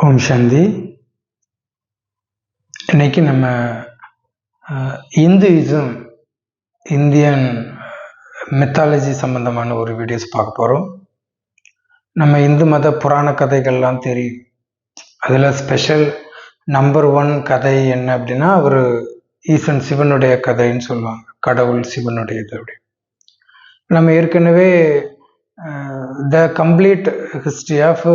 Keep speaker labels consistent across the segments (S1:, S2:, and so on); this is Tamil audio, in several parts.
S1: ஓம் சாந்தி. இன்னைக்கு நம்ம இந்துயிசம், இந்தியன் மித்தாலஜி சம்பந்தமான ஒரு வீடியோஸ் பார்க்க போகிறோம். நம்ம இந்து மத புராண கதைகள்லாம் தெரியும். அதில் ஸ்பெஷல் நம்பர் 1 கதை என்ன அப்படின்னா, ஒரு ஈசன் சிவனுடைய கதைன்னு சொல்லுவாங்க. கடவுள் சிவனுடையது அப்படி. நம்ம ஏற்கனவே the complete history of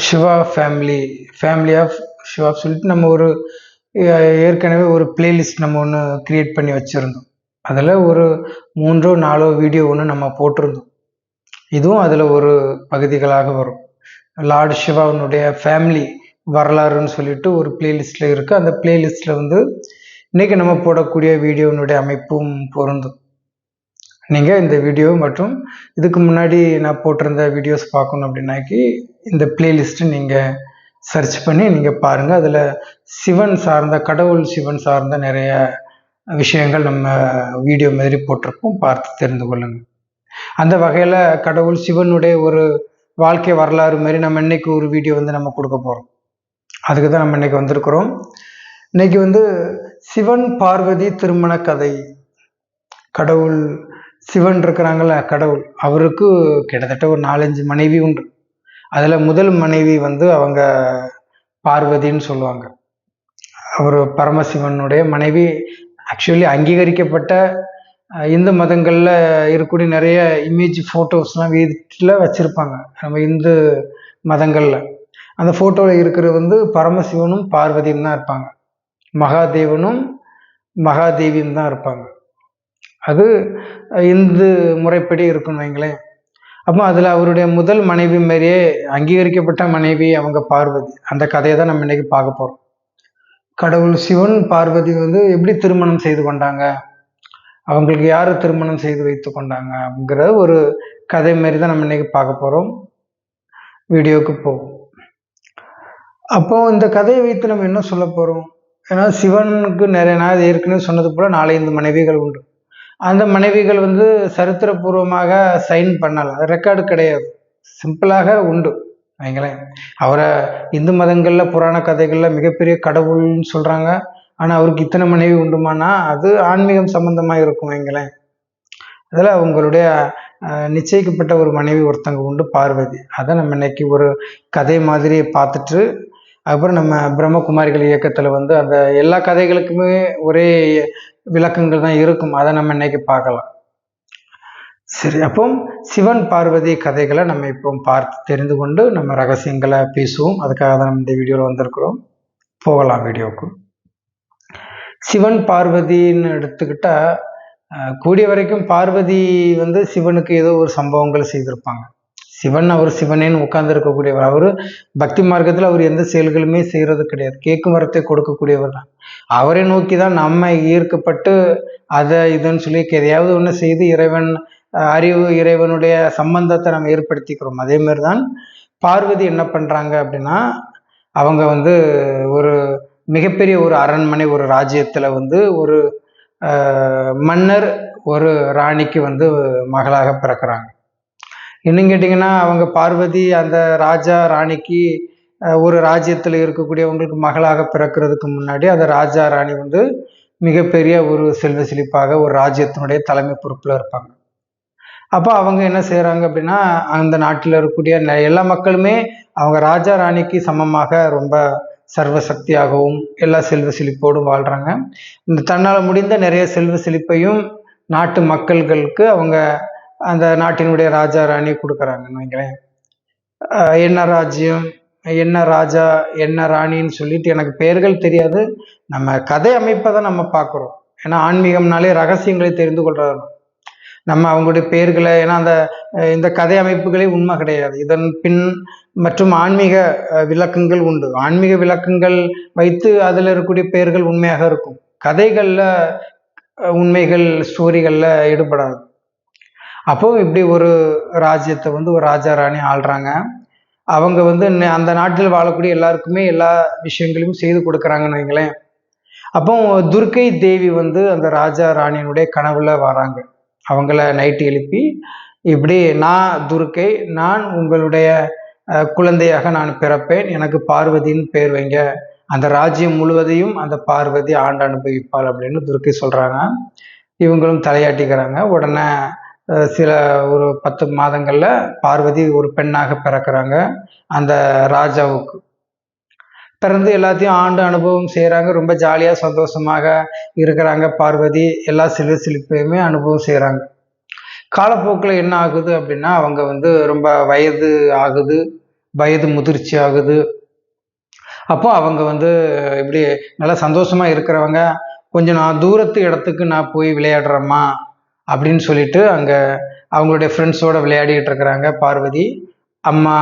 S1: Shiva family of Shiva சொல்லிட்டு நம்ம ஒரு ஏற்கனவே ஒரு பிளேலிஸ்ட் நம்ம ஒன்று கிரியேட் பண்ணி வச்சுருந்தோம். அதில் ஒரு 3 or 4 வீடியோ ஒன்று நம்ம போட்டிருந்தோம். இதுவும் அதில் ஒரு பகுதிகளாக வரும். லார்டு சிவாவினுடைய ஃபேமிலி வரலாறுன்னு சொல்லிட்டு ஒரு பிளேலிஸ்டில் இருக்குது. அந்த பிளேலிஸ்டில் இன்றைக்கி நம்ம போடக்கூடிய வீடியோனுடைய அமைப்பும் பொருந்தும். நீங்கள் இந்த வீடியோ மற்றும் இதுக்கு முன்னாடி நான் போட்டிருந்த வீடியோஸ் பார்க்கணும் அப்படின்னாக்கி இந்த பிளேலிஸ்ட்டு நீங்கள் சர்ச் பண்ணி நீங்கள் பாருங்கள். அதில் சிவன் சார்ந்த, கடவுள் சிவன் சார்ந்த நிறைய விஷயங்கள் நம்ம வீடியோ மாதிரி போட்டிருக்கோம், பார்த்து தெரிந்து கொள்ளுங்கள். அந்த வகையில் கடவுள் சிவனுடைய ஒரு வாழ்க்கை வரலாறு மாதிரி நம்ம இன்னைக்கு ஒரு வீடியோ நம்ம கொடுக்க போகிறோம். அதுக்கு தான் நம்ம இன்னைக்கு வந்திருக்கிறோம். இன்னைக்கு சிவன் பார்வதி திருமண கதை. கடவுள் சிவன் இருக்கிறாங்கள, கடவுள், அவருக்கு கிட்டத்தட்ட ஒரு 4-5 மனைவி உண்டு. அதில் முதல் மனைவி அவங்க பார்வதின்னு சொல்லுவாங்க. அவர் பரமசிவனுடைய மனைவி. ஆக்சுவலி அங்கீகரிக்கப்பட்ட இந்து மதங்களில் இருக்கக்கூடிய நிறைய இமேஜ் ஃபோட்டோஸ்லாம் வீட்டில் வச்சுருப்பாங்க நம்ம இந்து மதங்களில். அந்த ஃபோட்டோவில் இருக்கிறது பரமசிவனும் பார்வதியும் தான் இருப்பாங்க. மகாதேவனும் மகாதேவியும் தான் இருப்பாங்க. அது இந்து முறைப்படி இருக்குன்னு வைங்களேன். அப்போ அதில் அவருடைய முதல் மனைவி மாதிரியே அங்கீகரிக்கப்பட்ட மனைவி அவங்க பார்வதி. அந்த கதையை தான் நம்ம இன்னைக்கு பார்க்க போகிறோம். கடவுள் சிவன் பார்வதி எப்படி திருமணம் செய்து கொண்டாங்க, அவங்களுக்கு யார் திருமணம் செய்து வைத்து கொண்டாங்க அப்படிங்கிற ஒரு கதை மாரி தான் நம்ம இன்னைக்கு பார்க்க போகிறோம். வீடியோவுக்கு போவோம். அப்போ இந்த கதையை வைத்து நம்ம என்ன சொல்ல போகிறோம்? ஏன்னா சிவனுக்கு நிறைய நாள் ஏற்கனவே சொன்னது போல் 4-5 மனைவிகள் உண்டு. அந்த மனைவிகள் சரித்திரபூர்வமாக சைன் பண்ணலாம், ரெக்கார்டு கிடையாது, சிம்பிளாக உண்டு வைங்களேன். அவரை இந்து மதங்களில் புராண கதைகளில் மிகப்பெரிய கடவுள்னு சொல்கிறாங்க. ஆனால் அவருக்கு இத்தனை மனைவி உண்டுமானா அது ஆன்மீகம் சம்பந்தமாக இருக்கும் வைங்களேன். அதில் அவங்களுடைய நிச்சயிக்கப்பட்ட ஒரு மனைவி ஒருத்தங்க உண்டு, பார்வதி. அதை நம்ம இன்னைக்கு ஒரு கதை மாதிரி பார்த்துட்டு அதுக்கப்புறம் நம்ம பிரம்மகுமாரிகள் இயக்கத்தில் அந்த எல்லா கதைகளுக்குமே ஒரே விளக்கங்கள் தான் இருக்கும். அதை நம்ம இன்னைக்கு பார்க்கலாம். சரி, அப்போ சிவன் பார்வதி கதைகளை நம்ம இப்போ பார்த்து தெரிந்து கொண்டு நம்ம ரகசியங்களை பேசுவோம். அதுக்காக தான் நம்ம இந்த வீடியோவில் வந்திருக்கிறோம். போகலாம் வீடியோவுக்கு. சிவன் பார்வதின்னு எடுத்துக்கிட்டா கூடிய வரைக்கும் பார்வதி சிவனுக்கு ஏதோ ஒரு சம்பவங்கள் செய்திருப்பாங்க. சிவன் அவர் சிவனேன்னு உட்கார்ந்து இருக்கக்கூடியவர். அவர் பக்தி மார்க்கத்தில் அவர் எந்த செயல்களுமே செய்கிறது கிடையாது, கேட்கும் வரத்தை கொடுக்கக்கூடியவர் தான். அவரை நோக்கி தான் நம்ம ஈர்க்கப்பட்டு அதை இதுன்னு சொல்லி எதையாவது ஒன்று செய்து இறைவனுடைய சம்பந்தத்தை நம்ம ஏற்படுத்திக்கிறோம். அதே மாதிரி தான் பார்வதி என்ன பண்ணுறாங்க அப்படின்னா, அவங்க ஒரு மிகப்பெரிய ஒரு அரண்மனை, ஒரு ராஜ்யத்தில் ஒரு மன்னர் ஒரு ராணிக்கு மகளாக பிறக்கிறாங்க. இன்னும் கேட்டிங்கன்னா அவங்க பார்வதி அந்த ராஜா ராணிக்கு ஒரு ராஜ்யத்தில் இருக்கக்கூடியவங்களுக்கு மகளாக பிறக்கிறதுக்கு முன்னாடி அந்த ராஜா ராணி மிகப்பெரிய ஒரு செல்வ செழிப்பாக ஒரு ராஜ்யத்தினுடைய தலைமை பொறுப்பில் இருப்பாங்க. அப்போ அவங்க என்ன செய்கிறாங்க அப்படின்னா, அந்த நாட்டில் இருக்கக்கூடிய எல்லா மக்களுமே அவங்க ராஜா ராணிக்கு சமமாக ரொம்ப சர்வசக்தியாகவும் எல்லா செல்வ செழிப்போடும் வாழ்கிறாங்க. இந்த தன்னால் முடிந்த நிறைய செல்வ செழிப்பையும் நாட்டு மக்கள்களுக்கு அவங்க அந்த நாட்டினுடைய ராஜா ராணி கொடுக்குறாங்கன்னு வைங்களேன். என்ன ராஜ்யம், என்ன ராஜா, என்ன ராணின்னு சொல்லிட்டு எனக்கு பெயர்கள் தெரியாது. நம்ம கதை அமைப்பை தான் நம்ம பார்க்குறோம். ஏன்னா ஆன்மீகம்னாலே ரகசியங்களை தெரிந்து கொள்றாரு. நம்ம அவங்களுடைய பெயர்களை, ஏன்னா இந்த கதை அமைப்புகளே உண்மை கிடையாது. இதன் பின் மற்றும் ஆன்மீக விளக்கங்கள் உண்டு. ஆன்மீக விளக்கங்கள் வைத்து அதில் இருக்கக்கூடிய பெயர்கள் உண்மையாக இருக்கும். கதைகளில் உண்மைகள் ஸ்டோரிகளில் ஈடுபடாது. அப்போ இப்படி ஒரு ராஜ்யத்தை ஒரு ராஜா ராணி ஆள்றாங்க. அவங்க அந்த நாட்டில் வாழக்கூடிய எல்லாருக்குமே எல்லா விஷயங்களையும் செய்து கொடுக்குறாங்கன்னு வைங்களேன். அப்போ துர்க்கை தேவி அந்த ராஜா ராணியினுடைய கனவுல வராங்க. அவங்கள நைட்டு எழுப்பி, இப்படி நான் துர்க்கை, நான் உங்களுடைய குழந்தையாக நான் பிறப்பேன், எனக்கு பார்வதின்னு பேர் வைங்க, அந்த ராஜ்யம் முழுவதையும் அந்த பார்வதி ஆண்டு அனுபவிப்பாள் அப்படின்னு துர்க்கை சொல்றாங்க. இவங்களும் தலையாட்டிக்கிறாங்க. உடனே சில ஒரு 10 மாதங்கள்ல பார்வதி ஒரு பெண்ணாக பிறக்கிறாங்க. அந்த ராஜாவுக்கு பிறந்து எல்லாத்தையும் ஆண்டு அனுபவம் செய்கிறாங்க. ரொம்ப ஜாலியாக சந்தோஷமாக இருக்கிறாங்க. பார்வதி எல்லா செல்வ அனுபவம் செய்கிறாங்க. காலப்போக்கில் என்ன ஆகுது அப்படின்னா, அவங்க ரொம்ப வயது ஆகுது, வயது முதிர்ச்சி ஆகுது. அப்போ அவங்க இப்படி நல்லா சந்தோஷமா இருக்கிறவங்க, கொஞ்சம் நான் தூரத்து இடத்துக்கு நான் போய் விளையாடுறேம்மா அப்படின்னு சொல்லிட்டு அங்கே அவங்களுடைய ஃப்ரெண்ட்ஸோட விளையாடிட்டு இருக்கிறாங்க. பார்வதி அம்மா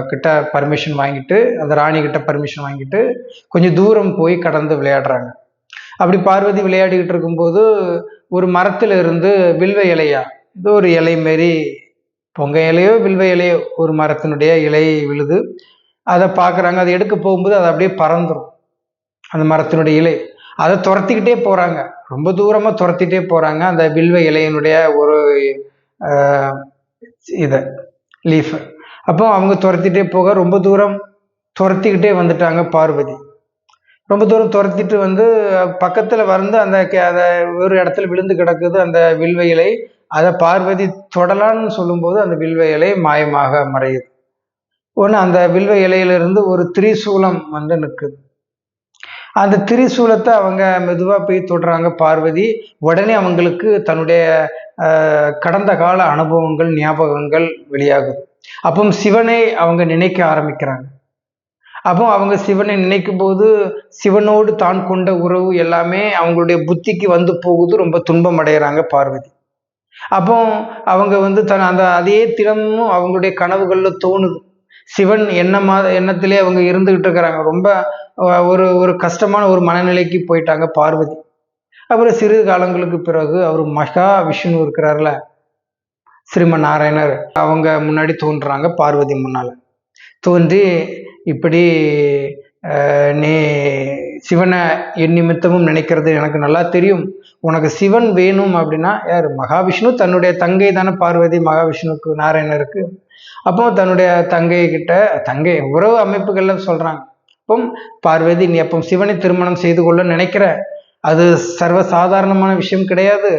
S1: கிட்ட பர்மிஷன் வாங்கிட்டு, அந்த ராணி கிட்ட பர்மிஷன் வாங்கிட்டு கொஞ்சம் தூரம் போய் கடந்து விளையாடுறாங்க. அப்படி பார்வதி விளையாடிக்கிட்டு இருக்கும்போது ஒரு மரத்துல இருந்து வில்வ இலையா, இது ஒரு இலை மாரி, பொங்க இலையோ வில்வ இலையோ ஒரு மரத்தினுடைய இலை விழுது. அதை பார்க்குறாங்க. அதை எடுக்க போகும்போது அது அப்படியே பறந்துடும், அந்த மரத்தினுடைய இலை. அதை துரத்திக்கிட்டே போகிறாங்க, ரொம்ப தூரமாக துரத்திட்டே போகிறாங்க அந்த வில்வ இலையினுடைய ஒரு இதை லீஃபை. அப்போ அவங்க துரத்திட்டே போக ரொம்ப தூரம் துரத்திக்கிட்டே வந்துட்டாங்க பார்வதி. ரொம்ப தூரம் துரத்திட்டு பக்கத்தில் அதை ஒரு இடத்துல விழுந்து கிடக்குது அந்த வில்வ இலை. அதை பார்வதி தொடலான்னு சொல்லும்போது அந்த வில்வ இலை மாயமாக மறையுது. ஒன்று அந்த வில்வ இலையிலிருந்து ஒரு திரிசூலம் நிற்குது. அந்த திரிசூலத்தை அவங்க மெதுவாக போய் தொடுறாங்க பார்வதி. உடனே அவங்களுக்கு தன்னுடைய கடந்த கால அனுபவங்கள், ஞாபகங்கள் வெளியாகுது. அப்போ சிவனை அவங்க நினைக்க ஆரம்பிக்கிறாங்க. அப்போ அவங்க சிவனை நினைக்கும் போது சிவனோடு தான் கொண்ட உறவு எல்லாமே அவங்களுடைய புத்திக்கு போகுது. ரொம்ப துன்பம் அடைகிறாங்க பார்வதி. அப்போ அவங்க அந்த அதே தினமும் அவங்களுடைய கனவுகளில் தோணுது. சிவன் எண்ணத்திலே அவங்க இருந்துகிட்டு இருக்கிறாங்க. ரொம்ப ஒரு கஷ்டமான ஒரு மனநிலைக்கு போயிட்டாங்க பார்வதி. அப்புறம் சிறு காலங்களுக்கு பிறகு அவர் மகா விஷ்ணு இருக்கிறார்ல, ஸ்ரீமன் நாராயணர், அவங்க முன்னாடி தோன்றுறாங்க. பார்வதி முன்னால தோன்றி, இப்படி நீ சிவனை என் நிமித்தமும் நினைக்கிறது எனக்கு நல்லா தெரியும். உனக்கு சிவன் வேணும் அப்படின்னா, யார்? மகாவிஷ்ணு தன்னுடைய தங்கை தானே பார்வதி, மகாவிஷ்ணுக்கு, நாராயணருக்கு. அப்போ தன்னுடைய தங்கை உறவு அமைப்புகள்ல சொல்றாங்க. அப்போ பார்வதி, நீ அப்போ சிவனை திருமணம் செய்து கொள்ள நினைக்கிற, அது சர்வசாதாரணமான விஷயம் கிடையாது.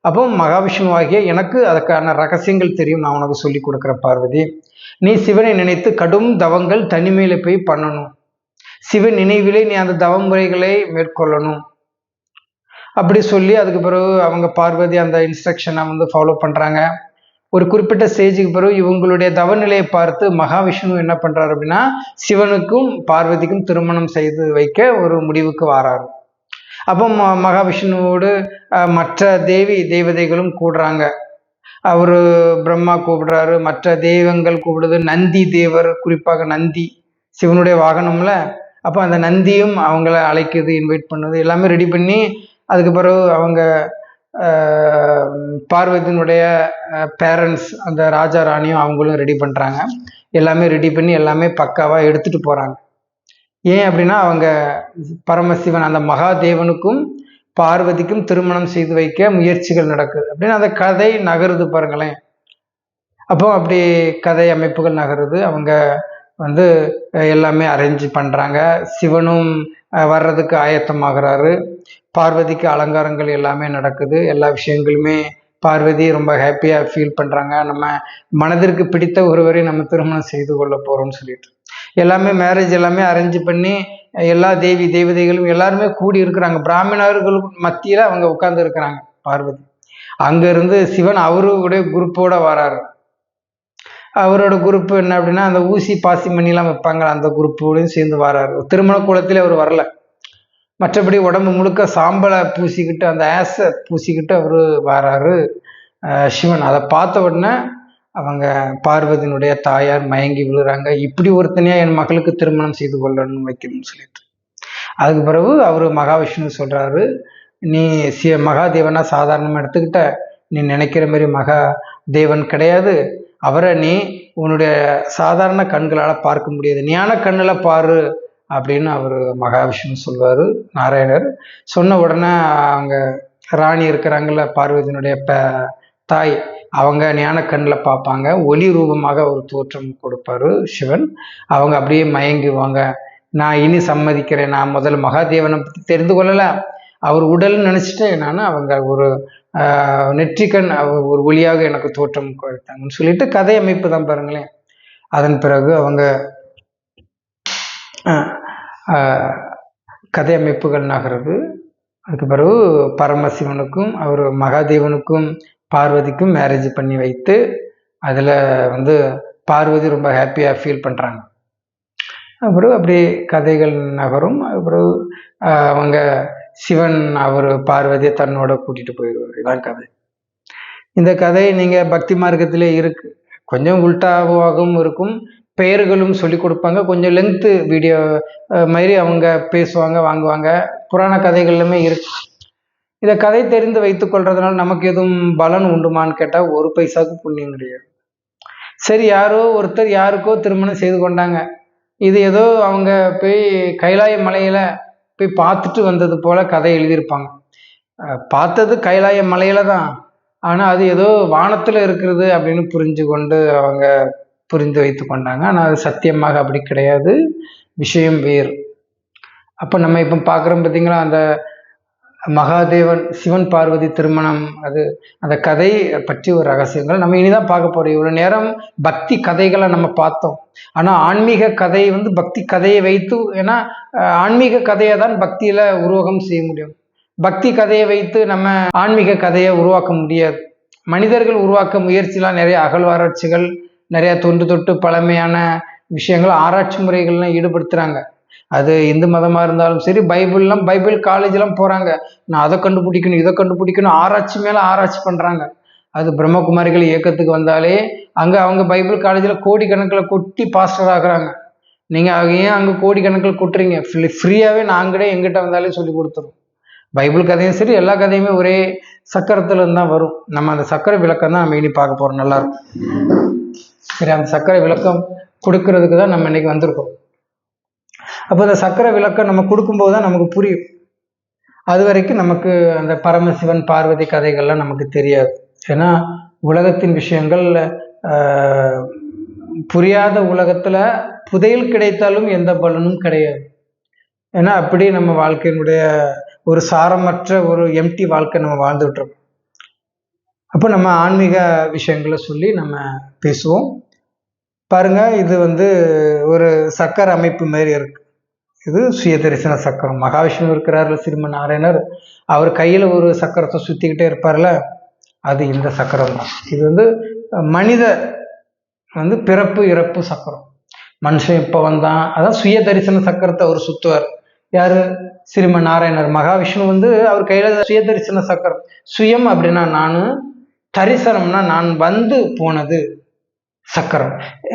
S1: அப்போ மகாவிஷ்ணு ஆகிய எனக்கு அதுக்கான ரகசியங்கள் தெரியும், நான் உனக்கு சொல்லி கொடுக்குற பார்வதி. நீ சிவனை நினைத்து கடும் தவங்கள் தனிமையில போய் பண்ணணும். சிவன் நினைவிலே நீ அந்த தவ முறைகளை மேற்கொள்ளணும் அப்படி சொல்லி, அதுக்கு பிறகு அவங்க பார்வதி அந்த இன்ஸ்ட்ரக்ஷனை ஃபாலோ பண்றாங்க. ஒரு குறிப்பிட்ட ஸ்டேஜுக்கு பிறகு இவங்களுடைய தவநிலையை பார்த்து மகாவிஷ்ணு என்ன பண்றாரு அப்படின்னா, சிவனுக்கும் பார்வதிக்கும் திருமணம் செய்து வைக்க ஒரு முடிவுக்கு வராரு. அப்போ மகாவிஷ்ணுவோடு மற்ற தேவதைகளும் கூடுறாங்க. அவரு பிரம்மா கூப்பிடுறாரு, மற்ற தெய்வங்கள் கூப்பிடுது. நந்தி தேவர், குறிப்பாக நந்தி சிவனுடைய வாகனம்ல. அப்போ அந்த நந்தியும் அவங்கள அழைக்குது, இன்வைட் பண்ணுது, எல்லாமே ரெடி பண்ணி அதுக்கு பிறகு அவங்க பார்வதியினுடைய பேரண்ட்ஸ், அந்த ராஜா ராணியும் அவங்களும் ரெடி பண்ணுறாங்க. எல்லாமே ரெடி பண்ணி எல்லாமே பக்காவாக எடுத்துகிட்டு போகிறாங்க. ஏன் அப்படின்னா, அவங்க பரமசிவன் அந்த மகாதேவனுக்கும் பார்வதிக்கும் திருமணம் செய்து வைக்க முயற்சிகள் நடக்குது அப்படின்னு அந்த கதை நகருது பாருங்களேன். அப்போ அப்படி கதை அமைப்புகள் நகருது. அவங்க எல்லாமே அரேஞ்ச் பண்ணுறாங்க. சிவனும் வர்றதுக்கு ஆயத்தமாகறாரு. பார்வதிக்கு அலங்காரங்கள் எல்லாமே நடக்குது. எல்லா விஷயங்களுமே பார்வதி ரொம்ப ஹாப்பியாக ஃபீல் பண்ணுறாங்க. நம்ம மனதிற்கு பிடித்த ஒருவரை நம்ம திருமணம் செய்து கொள்ள போகிறோம்னு சொல்லிட்டு எல்லாமே மேரேஜ் எல்லாமே அரேஞ்ச் பண்ணி எல்லா தேவதைகளும் எல்லாருமே கூடி இருக்கிறாங்க. பிராமணர்கள் மத்தியில் அவங்க உட்கார்ந்து இருக்கிறாங்க பார்வதி. அங்கேருந்து சிவன் அவருடைய குரூப்போட வராரு. அவரோட குரூப் என்ன அப்படின்னா, அந்த ஊசி பாசி மணிலாம் வைப்பாங்க, அந்த குரூப்போடையும் சேர்ந்து வராரு. திருமண குளத்திலே அவர் வரல, மற்றபடி உடம்பு முழுக்க சாம்பலை பூசிக்கிட்டு, அந்த ஆஸை பூசிக்கிட்டு அவர் வராரு சிவன். அதை பார்த்த உடனே அவங்க பார்வதியினுடைய தாயார் மயங்கி விழுறாங்க. இப்படி ஒருத்தனையா என் மகளுக்கு திருமணம் செய்து கொள்ளணும்னு வைக்கணும்னு சொல்லிட்டு. அதுக்கு பிறகு அவர் மகாவிஷ்ணு சொல்றாரு, நீ மகாதேவனா சாதாரணமாக எடுத்துக்கிட்ட, நீ நினைக்கிற மாதிரி மகாதேவன் கிடையாது. அவரை நீ உன்னுடைய சாதாரண கண்களால் பார்க்க முடியாது, ஞான கண்ணில் பாரு அப்படின்னு அவர் மகாவிஷ்ணு சொல்வார். நாராயணர் சொன்ன உடனே அவங்க ராணி இருக்கிறாங்கல்ல, பார்வதியினுடைய தாய், அவங்க ஞான கண்ணில் பார்ப்பாங்க. ஒளி ரூபமாக ஒரு தோற்றம் கொடுப்பாரு சிவன். அவங்க அப்படியே மயங்குவாங்க. நான் இனி சம்மதிக்கிறேன், நான் முதல்ல மகாதேவனை பற்றி தெரிந்து கொள்ளல, அவர் உடல் நினைச்சிட்டு நான் அவங்க ஒரு நெற்றிக்கண் ஒரு ஒளியாக எனக்கு தோற்றம் கொடுத்தாங்கன்னு சொல்லிட்டு கதை அமைப்பு தான் பாருங்களேன். அதன் பிறகு அவங்க கதை அமைப்புகள் நகருது. அதுக்கு பிறகு பரமசிவனுக்கும் அவர் மகாதேவனுக்கும் பார்வதிக்கும் மேரேஜ் பண்ணி வைத்து அதில் பார்வதி ரொம்ப ஹாப்பியாக ஃபீல் பண்ணுறாங்க. அப்புறம் அப்படியே கதைகள் நகரும். அப்புறம் அவங்க சிவன் அவர் பார்வதியை தன்னோட கூட்டிகிட்டு போயிடுவார். இதான் கதை. இந்த கதை நீங்கள் பக்தி மார்க்கத்திலே இருக்குது. கொஞ்சம் உல்டாவாகவும் இருக்கும், பெயர்களும் சொல்லி கொடுப்பாங்க, கொஞ்சம் லென்த்து வீடியோ மாதிரி அவங்க பேசுவாங்க வாங்குவாங்க. புராண கதைகள்லுமே இருக்கு. இதை கதை தெரிந்து வைத்துக் கொள்றதுனால நமக்கு எதுவும் பலன் உண்டுமான்னு கேட்டால் ஒரு பைசாவுக்கு புண்ணியம் கிடையாது. சரி, யாரோ ஒருத்தர் யாருக்கோ திருமணம் செய்து கொண்டாங்க, இது ஏதோ அவங்க போய் கைலாய மலையில போய் பார்த்துட்டு வந்தது போல கதை எழுதியிருப்பாங்க. பார்த்தது கைலாய மலையில தான், ஆனால் அது ஏதோ வானத்தில் இருக்கிறது அப்படின்னு புரிஞ்சு கொண்டு அவங்க புரிந்து வைத்து கொண்டாங்க. ஆனால் அது சத்தியமாக அப்படி கிடையாது, விஷயம் வேறு. அப்போ நம்ம இப்போ பார்க்குறோம் பார்த்தீங்களா, அந்த மகாதேவன் சிவன் பார்வதி திருமணம், அது அந்த கதை பற்றி ஒரு ரகசியங்கள் நம்ம இனிதான் பார்க்க போறோம். இவ்வளோ நேரம் பக்தி கதைகளை நம்ம பார்த்தோம். ஆனால் ஆன்மீக கதை பக்தி கதையை வைத்து, ஏன்னா ஆன்மீக கதையை தான் பக்தியில் உருவகம் செய்ய முடியும். பக்தி கதையை வைத்து நம்ம ஆன்மீக கதையை உருவாக்க முடியாது. மனிதர்கள் உருவாக்க முயற்சிலாம் நிறைய அகழ்வாராய்ச்சிகள், நிறைய தொன்று தொட்டு பழமையான விஷயங்கள், ஆராய்ச்சி முறைகள்லாம் ஈடுபடுத்துகிறாங்க. அது இந்து மதமாக இருந்தாலும் சரி, பைபிள் காலேஜெலாம் போகிறாங்க, நான் அதை கண்டுபிடிக்கணும் இதை கண்டுபிடிக்கணும், ஆராய்ச்சி மேலே ஆராய்ச்சி பண்ணுறாங்க. அது பிரம்மகுமாரிகள் இயக்கத்துக்கு வந்தாலே அங்கே அவங்க பைபிள் காலேஜில் கோடிக்கணக்கில் கொட்டி பாஸ்டர் ஆகுறாங்க. நீங்கள் ஏன் அங்கே கோடிக்கணக்கில் கொட்டுறீங்க? ஃப்ரீயாகவே நாங்களே எங்கிட்ட வந்தாலே சொல்லி கொடுத்துரும். பைபிள் கதையும் சரி, எல்லா கதையுமே ஒரே சக்கரத்துல தான் வரும். நம்ம அந்த சக்கர விளக்கம் தான் நம்ம இனி பார்க்க போகிறோம். நல்லா இருக்கும். சரி, அந்த சக்கரை விளக்கம் கொடுக்கறதுக்கு தான் நம்ம இன்னைக்கு வந்திருக்கோம். அப்போ அந்த சக்கரை விளக்கம் நம்ம கொடுக்கும்போது தான் நமக்கு புரியும். அது வரைக்கும் நமக்கு அந்த பரமசிவன் பார்வதி கதைகள்லாம் நமக்கு தெரியாது. ஏன்னா உலகத்தின் விஷயங்கள் புரியாத உலகத்தில் புதையல் கிடைத்தாலும் எந்த பலனும் கிடையாது. ஏன்னா அப்படி நம்ம வாழ்க்கையினுடைய ஒரு சாரமற்ற ஒரு எம்டி வாழ்க்கை நம்ம வாழ்ந்துட்டு இருக்கோம். அப்போ நம்ம ஆன்மீக விஷயங்களை சொல்லி நம்ம பேசுவோம். பாருங்க, இது ஒரு சக்கர அமைப்பு மாதிரி இருக்கு. இது சுய தரிசன சக்கரம். மகாவிஷ்ணு இருக்கிறார்ல, ஸ்ரீமன் நாராயணர், அவர் கையில் ஒரு சக்கரத்தை சுற்றிக்கிட்டே இருப்பார்ல, அது இந்த சக்கரம் தான். இது மனித பிறப்பு இறப்பு சக்கரம். மனுஷன் இப்போ வந்தான், அதான் சுய தரிசன சக்கரத்தை அவர் சுற்றுவார். யாரு? ஸ்ரீமன் நாராயணர். மகாவிஷ்ணு அவர் கையில் சுய தரிசன சக்கரம். சுயம் அப்படின்னா நான், தரிசனம்னா நான் போனது சக்கரம்.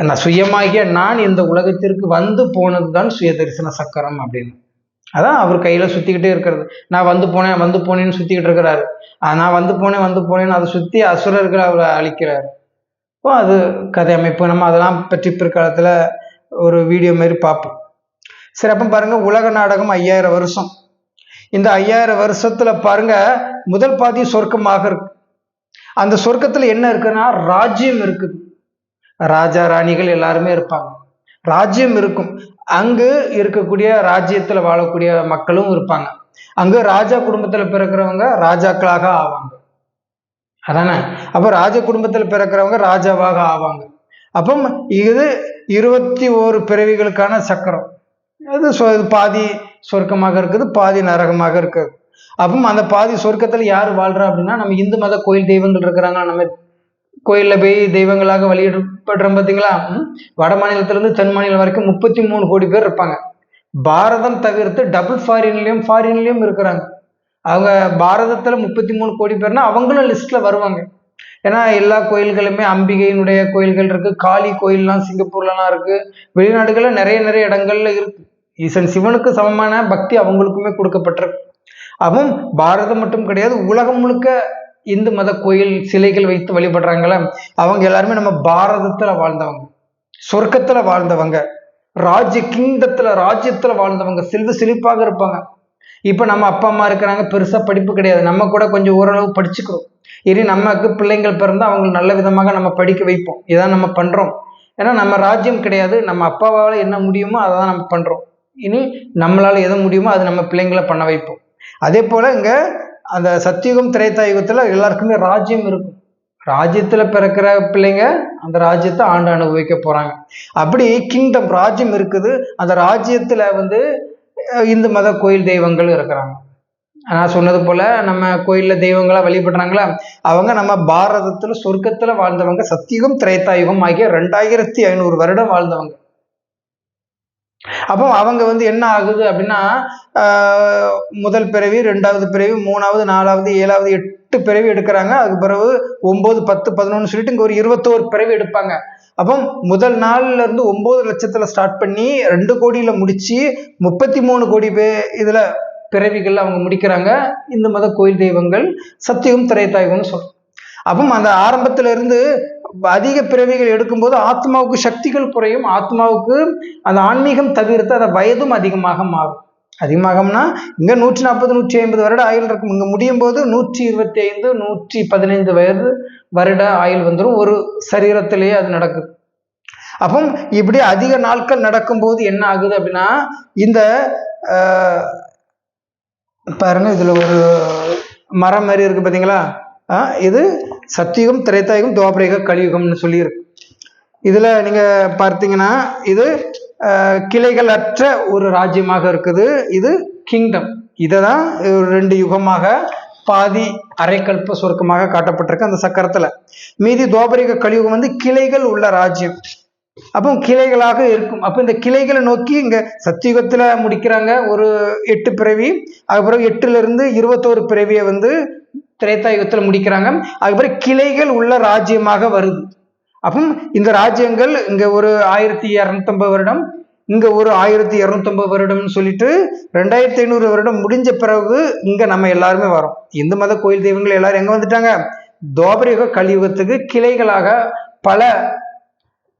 S1: நான் சுயமாகிய நான் இந்த உலகத்திற்கு போனது தான் சுய தரிசன சக்கரம் அப்படின்னு. அதான் அவர் கையில சுத்திக்கிட்டே இருக்கிறது. நான் போனேன்னு சுத்திக்கிட்டு இருக்கிறாரு. நான் போனேன்னு அதை சுத்தி அசுரர்களை அவரை அழிக்கிறாரு. இப்போ அது கதை அமைப்பு. நம்ம அதெல்லாம் பற்றி பிற்காலத்துல ஒரு வீடியோ மாதிரி பார்ப்போம். சரி, அப்போ பாருங்க, உலக நாடகம் 5000 வருஷம். இந்த 5000 வருஷத்துல பாருங்க, முதல் பாதி சொர்க்கமாக இருக்கு. அந்த சொர்க்கத்துல என்ன இருக்குன்னா ராஜ்யம் இருக்குது. ராஜா ராணிகள் எல்லாருமே இருப்பாங்க, ராஜ்யம் இருக்கும். அங்கு இருக்கக்கூடிய ராஜ்யத்துல வாழக்கூடிய மக்களும் இருப்பாங்க. அங்கு ராஜா குடும்பத்துல பிறக்கிறவங்க ராஜாக்களாக ஆவாங்க. அதானே? அப்ப ராஜ குடும்பத்தில் பிறக்கிறவங்க ராஜாவாக ஆவாங்க. அப்போ இது 21 பிறவிகளுக்கான சக்கரம். அது பாதி சொர்க்கமாக இருக்குது, பாதி நரகமாக இருக்குது. அப்போ அந்த பாதி சொர்க்கத்துல யார் வாழ்றா அப்படின்னா, நம்ம இந்து மத கோயில் தெய்வங்கள் இருக்கிறாங்க. நம்ம கோயிலில் போய் தெய்வங்களாக வழிபடுறோம் பார்த்தீங்களா? வட மாநிலத்திலிருந்து தென் மாநிலம் வரைக்கும் 33 கோடி பேர் இருப்பாங்க. பாரதம் தவிர்த்து டபுள் ஃபாரின்லயும் இருக்கிறாங்க. அவங்க பாரதத்துல 33 கோடி பேர்னா அவங்களும் லிஸ்ட்ல வருவாங்க. ஏன்னா எல்லா கோயில்களுமே அம்பிகையினுடைய கோயில்கள் இருக்கு, காளி கோயில்லாம் சிங்கப்பூர்லாம் இருக்கு, வெளிநாடுகள்ல நிறைய இடங்கள்ல இருக்கு. ஈசன் சிவனுக்கு சமமான பக்தி அவங்களுக்குமே கொடுக்கப்பட்டிருக்கு. அவன் பாரதம் மட்டும் கிடையாது, உலகம் முழுக்க இந்து மத கோயில் சிலைகள் வைத்து வழிபடுறாங்கள, அவங்க எல்லாருமே நம்ம பாரதத்துல வாழ்ந்தவங்க, சொர்க்கத்துல வாழ்ந்தவங்க, ராஜ்யத்துல வாழ்ந்தவங்க, செழிப்பாக இருப்பாங்க. இப்ப நம்ம அப்பா அம்மா இருக்கிறாங்க, பெருசா படிப்பு கிடையாது, நம்ம கூட கொஞ்சம் ஓரளவு படிச்சுக்கிறோம். இனி நமக்கு பிள்ளைங்கள் பிறந்தா அவங்க நல்ல விதமாக நம்ம படிக்க வைப்போம். இதான் நம்ம பண்றோம். ஏன்னா நம்ம ராஜ்யம் கிடையாது, நம்ம அப்பாவால் என்ன முடியுமோ அதை தான் நம்ம பண்றோம். இனி நம்மளால எது முடியுமோ அது நம்ம பிள்ளைங்களை பண்ண வைப்போம். அதே போல இங்க அந்த சத்தியுகம் திரேதாயுகத்துல எல்லாருக்குமே ராஜ்யம் இருக்கும். ராஜ்யத்துல பிறக்கிற பிள்ளைங்க அந்த ராஜ்யத்தை ஆண்டு அனுபவிக்க போறாங்க. அப்படி கிங்டம் ராஜ்யம் இருக்குது. அந்த ராஜ்யத்துல இந்து மத கோயில் தெய்வங்கள் இருக்கிறாங்க. நான் சொன்னது போல நம்ம கோயில்ல தெய்வங்களா வழிபடுறாங்களா, அவங்க நம்ம பாரதத்துல சொர்க்கத்துல வாழ்ந்தவங்க, சத்தியுகம் திரேதாயுகம் ஆகிய 2500 வருடம் வாழ்ந்தவங்க. அப்போ அவங்க என்ன ஆகுது அப்படின்னா, முதல் பிறவி, 2வது பிறவி, 3வது, 4வது, 7வது, 8 பிறவி எடுக்கிறாங்க. அதுக்கு பிறகு 9, 10, 11 சொல்லிட்டு இங்க ஒரு 21 பிறவி எடுப்பாங்க. அப்போ முதல் நாள்ல இருந்து 9 லட்சத்துல ஸ்டார்ட் பண்ணி 2 கோடியில முடிச்சு 33 கோடி இதுல பிறவிகள் அவங்க முடிக்கிறாங்க. இந்து மத கோயில் தெய்வங்கள் சத்தியம் திரேதாயுகம்னு சொல்றோம். அப்போ அந்த ஆரம்பத்துல இருந்து அதிக பிறவிகள் எடுக்கும்போது ஆத்மாவுக்கு சக்திகள் குறையும். ஆத்மாவுக்கு அந்த ஆன்மீகம் தவிர்த்து அந்த வயதும் அதிகமாக மாறும். அதிகமாகம்னா இங்க 140, 150 வருட ஆயுள் இருக்கும். இங்க முடியும் போது 125, 115 வருட ஆயுள் வந்துடும். ஒரு சரீரத்திலேயே அது நடக்குது. அப்போ இப்படி அதிக நாட்கள் நடக்கும்போது என்ன ஆகுது அப்படின்னா, இந்த பாருங்க இதுல ஒரு மரம் மாதிரி இருக்கு பாத்தீங்களா, இது சத்தியுகம் திரேதாயுகம் துவாபரயுக கலியுகம்னு சொல்லியிருக்கு. இதுல நீங்க பார்த்தீங்கன்னா இது கிளைகள் அற்ற ஒரு ராஜ்யமாக இருக்குது. இது கிங்டம். இததான் 2 யுகமாக பாதி அரைக்கல்ப சொர்க்கமாக காட்டப்பட்டிருக்கு அந்த சக்கரத்துல. மீதி துவாபரயுக கலியுகம் கிளைகள் உள்ள ராஜ்யம். அப்போ கிளைகளாக இருக்கும். அப்போ இந்த கிளைகளை நோக்கி இங்க சத்தியுகத்துல முடிக்கிறாங்க ஒரு 8 பிறவி. அதுக்கப்புறம் 8ல இருந்து 21 பிறவியை திரேதாயுகத்துல முடிக்கிறாங்க. அதுக்கப்புறம் கிளைகள் உள்ள ராஜ்யமாக வருது. அப்போ இந்த ராஜ்யங்கள் இங்க ஒரு 1250 வருடம், இங்க ஒரு 1250 வருடம்னு சொல்லிட்டு 2500 வருடம் முடிஞ்ச பிறகு இங்க நம்ம எல்லாருமே வரோம். இந்து மத கோயில் தெய்வங்கள் எல்லாரும் எங்க வந்துட்டாங்க, துவாபரயுக கலியுகத்துக்கு கிளைகளாக பல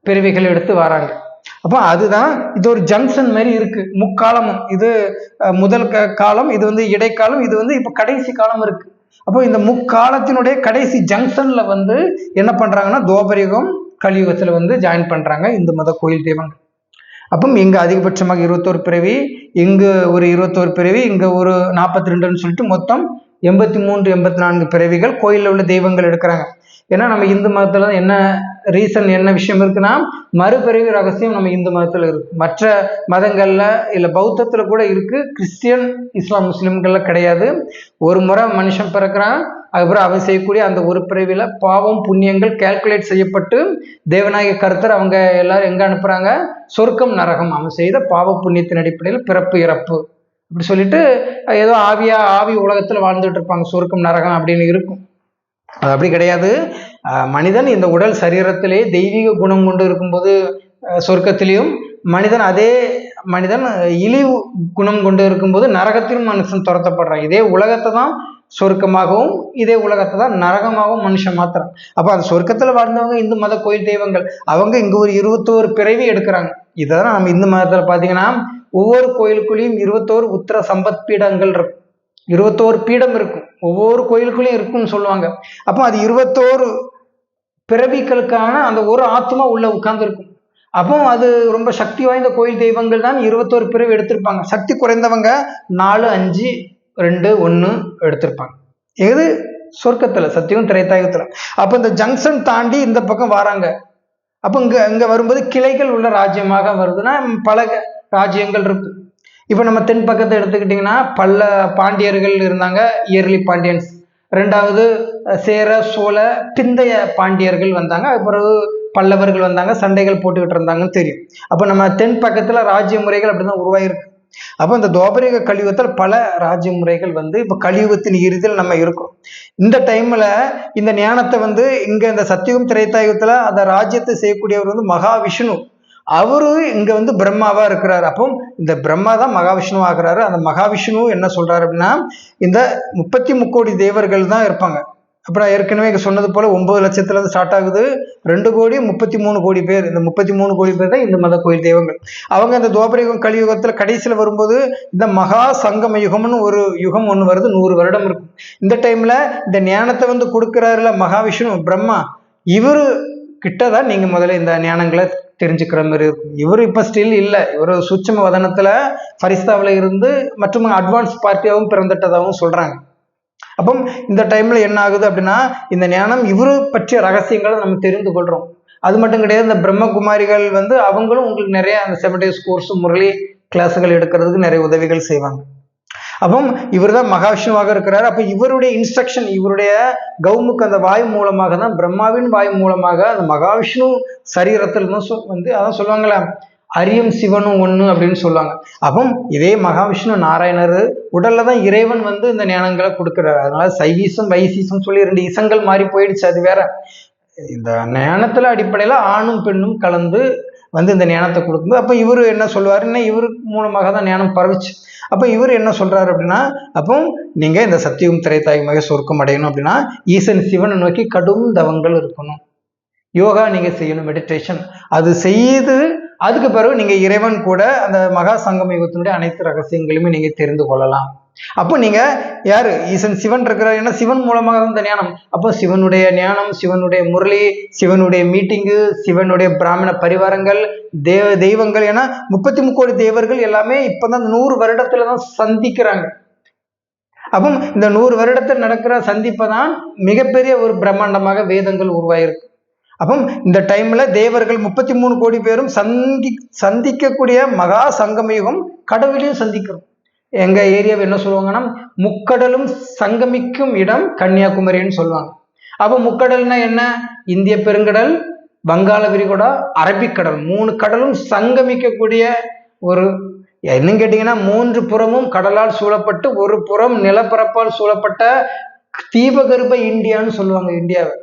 S1: பிறவிகள் எடுத்து வராங்க. அப்போ அதுதான் இது ஒரு ஜங்ஷன் மாதிரி இருக்கு. முக்காலமும் இது முதல் காலம், இது இடைக்காலம், இது இப்ப கடைசி காலம் இருக்கு. அப்போ இந்த முக்காலத்தினுடைய கடைசி ஜங்ஷன்ல என்ன பண்றாங்கன்னா துவாபரயுகம் கலியுகத்துல ஜாயின் பண்றாங்க இந்து மத கோயில் தெய்வங்கள். அப்போ இங்க அதிகபட்சமாக 21 பிறவி, இங்கு ஒரு 21 பிறவி, இங்க ஒரு 42ன்னு சொல்லிட்டு மொத்தம் 83, 84 பிறவிகள் கோயில்ல உள்ள தெய்வங்கள் எடுக்கிறாங்க. ஏன்னா நம்ம இந்து மதத்துல என்ன ரீசன், என்ன விஷயம் இருக்குன்னா, மறுபிறவி ரகசியம் நம்ம இந்து மதத்துல இருக்கு. மற்ற மதங்கள்ல இல்ல பௌத்தத்துல கூட இருக்கு, கிறிஸ்டியன், இஸ்லாம், முஸ்லிம்கள்ல கிடையாது. ஒரு முறை மனுஷன் பிறக்கிறான், அதுக்கப்புறம் அவன் செய்யக்கூடிய அந்த ஒரு பிறவில பாவம் புண்ணியங்கள் கால்குலேட் செய்யப்பட்டு தேவநாயக கர்த்தர் அவங்க எல்லாரும் எங்க அனுப்புறாங்க, சொர்க்கம் நரகம், அவன் செய்த பாவ புண்ணியத்தின் அடிப்படையில் பிறப்பு இறப்பு அப்படி சொல்லிட்டு ஏதோ ஆவி உலகத்துல வாழ்ந்துட்டு இருப்பாங்க. சொர்க்கம் நரகம் அப்படின்னு இருக்கும். அது அப்படி கிடையாது. மனிதன் இந்த உடல் சரீரத்திலே தெய்வீக குணம் கொண்டு இருக்கும்போது சொர்க்கத்திலையும், அதே மனிதன் இழிவு குணம் கொண்டு இருக்கும்போது நரகத்திலும் மனுஷன் துரத்தப்படுறான். இதே உலகத்தை தான் சொர்க்கமாகவும் இதே உலகத்தை தான் நரகமாகவும் மனுஷன் மாத்திரம். அப்ப அந்த சொர்க்கத்துல வாழ்ந்தவங்க இந்து மத கோயில் தெய்வங்கள், அவங்க இங்க ஒரு 21 பிறவி எடுக்கிறாங்க. இதான் நம்ம இந்து மதத்துல பாத்தீங்கன்னா ஒவ்வொரு கோயிலுக்குள்ளேயும் 21 உத்தர சம்பத் பீடங்கள் இருக்கும். 21 பீடம் இருக்கும், ஒவ்வொரு கோயிலுக்குள்ளேயும் இருக்கும்னு சொல்லுவாங்க. அப்போ அது 21 பிறவிகளுக்கான அந்த ஒரு ஆத்மா உள்ள உட்கார்ந்து இருக்கும். அப்போ அது ரொம்ப சக்தி வாய்ந்த கோயில் தெய்வங்கள் தான் 21 பிறவி எடுத்திருப்பாங்க. சக்தி குறைந்தவங்க 4, 5, 2, 1 எடுத்திருப்பாங்க. எது சொர்க்கத்துல, சத்தியம் திரேதாயுகத்துல. அப்ப இந்த ஜங்ஷன் தாண்டி இந்த பக்கம் வராங்க. அப்ப இங்க வரும்போது கிளைகள் உள்ள ராஜ்யமாக வருதுன்னா பல ராஜ்யங்கள் இருக்கு. இப்ப நம்ம தென் பக்கத்தை எடுத்துக்கிட்டீங்கன்னா பல்ல பாண்டியர்கள் இருந்தாங்க, இயர்லி பாண்டியன்ஸ். 2வது சேர சோழ பிந்தைய பாண்டியர்கள் வந்தாங்க. பிறகு பல்லவர்கள் வந்தாங்க, சண்டைகள் போட்டுக்கிட்டு இருந்தாங்கன்னு தெரியும். அப்ப நம்ம தென் பக்கத்துல ராஜ்ய முறைகள் அப்படிதான் உருவாயிருக்கு. அப்போ இந்த துவாபரயுக கலியுகத்தில் பல ராஜ்ய முறைகள் இப்ப கலியுகத்தின் இறுதியில் நம்ம இருக்கோம். இந்த டைம்ல இந்த ஞானத்தை இங்க இந்த சத்தியுகம் திரேதாயுகத்துல அந்த ராஜ்யத்தை செய்யக்கூடியவர் மகாவிஷ்ணு. அவரு இங்க பிரம்மாவா இருக்கிறாரு. அப்போ இந்த பிரம்மா தான் மகாவிஷ்ணு ஆகிறாரு. அந்த மகாவிஷ்ணு என்ன சொல்றாரு அப்படின்னா, இந்த 33 கோடி தேவர்கள் தான் இருப்பாங்க. அப்புறம் ஏற்கனவே சொன்னது போல 9 லட்சத்துல இருந்து ஸ்டார்ட் ஆகுது. 2 கோடி 33 கோடி பேர். இந்த 33 கோடி பேர் தான் இந்த மத கோயில் தெய்வங்கள். அவங்க இந்த துவாபர கலியுகத்துல கடைசியில வரும்போது இந்த மகா சங்கம யுகம்னு ஒரு யுகம் ஒண்ணு வருது. 100 வருடம் இருக்கும். இந்த டைம்ல இந்த ஞானத்தை வந்து கொடுக்கிறாருல மகாவிஷ்ணு பிரம்மா, இவரு கிட்டதான் நீங்க முதல்ல இந்த ஞானங்களை தெரிஞ்சுக்கிற மாதிரி இருக்கும். இவர் இப்ப ஸ்டில் இல்லை. இவர் சூட்சும வதனத்துல ஃபரிஸ்தாவில இருந்து மற்றும் அட்வான்ஸ் பார்ட்டியாகவும் பிறந்துட்டதாகவும் சொல்றாங்க. அப்போ இந்த டைம்ல என்ன ஆகுது அப்படின்னா, இந்த ஞானம் இவரு பற்றிய ரகசியங்களை நம்ம தெரிந்து கொள்றோம். அது மட்டும் கிடையாது, இந்த பிரம்மகுமாரிகள் வந்து அவங்களும் உங்களுக்கு நிறைய அந்த 7 days கோர்ஸ் முரளி கிளாஸுகள் எடுக்கிறதுக்கு நிறைய உதவிகள் செய்வாங்க. அப்போ இவர் தான் மகாவிஷ்ணுவாக இருக்கிறார். அப்ப இவருடைய இன்ஸ்ட்ரக்ஷன், இவருடைய கவுமுக்கு அந்த வாயு மூலமாக தான், பிரம்மாவின் வாயு மூலமாக அந்த மகாவிஷ்ணு சரீரத்தில் வந்து அதான் சொல்லுவாங்களே, அரியும் சிவனும் ஒண்ணு அப்படின்னு சொல்லுவாங்க. அப்போ இதே மகாவிஷ்ணு நாராயணர் உடல்ல தான் இறைவன் வந்து இந்த ஞானங்களை கொடுக்கிறார். அதனால சைவீசம் வைசீசம் சொல்லி 2 இசங்கள் மாறி போயிடுச்சு, அது வேற. இந்த ஞானத்துல அடிப்படையில ஆணும் பெண்ணும் கலந்து வந்து இந்த ஞானத்தை கொடுக்கும்போது அப்ப இவரு என்ன சொல்லுவாருன்னா, இவரு மூலமாக தான் ஞானம் பரவிச்சு. அப்ப இவர் என்ன சொல்றாரு அப்படின்னா, அப்போ நீங்க இந்த சத்தியும் திரைத்தாயுமாக சொர்க்கம் அடையணும் அப்படின்னா ஈசன் சிவனை நோக்கி கடும் தவங்கள் இருக்கணும், யோகா நீங்க செய்யணும், மெடிடேஷன் அது செய்து அதுக்கு பிறகு நீங்க இறைவன் கூட அந்த மகா சங்கம யுகத்தினுடைய அனைத்து ரகசியங்களையுமே நீங்க தெரிந்து கொள்ளலாம். அப்போ நீங்க யாரு, ஈசன் சிவன் இருக்கிறார். ஏன்னா சிவன் மூலமாக இந்த ஞானம். அப்போ சிவனுடைய ஞானம், சிவனுடைய முரளி, சிவனுடைய மீட்டிங்கு, சிவனுடைய பிராமண பரிவாரங்கள், தெய்வங்கள், ஏன்னா 33 கோடி தேவர்கள் எல்லாமே இப்பதான் 100 வருடத்துலதான் சந்திக்கிறாங்க. அப்போ இந்த 100 வருடத்தில் நடக்கிற சந்திப்பை மிகப்பெரிய ஒரு பிரம்மாண்டமாக வேதங்கள் உருவாயிருக்கு. அப்போ இந்த டைம்ல தேவர்கள் 33 கோடி பேரும் சந்திக்கக்கூடிய மகா சங்கமயுகம் கடவுளையும் சந்திக்கிறோம். எங்க ஏரியாவை என்ன சொல்லுவாங்கன்னா, முக்கடலும் சங்கமிக்கும் இடம் கன்னியாகுமரின்னு சொல்லுவாங்க. அப்போ முக்கடல்னா என்ன, இந்திய பெருங்கடல், வங்காள விரிகுடா, அரபிக்கடல், 3 கடலும் சங்கமிக்கக்கூடிய ஒரு, என்னன்னு கேட்டீங்கன்னா 3 புறமும் கடலால் சூழப்பட்டு ஒரு புறம் நிலப்பரப்பால் சூழப்பட்ட தீபகற்ப இந்தியான்னு சொல்லுவாங்க இந்தியாவை.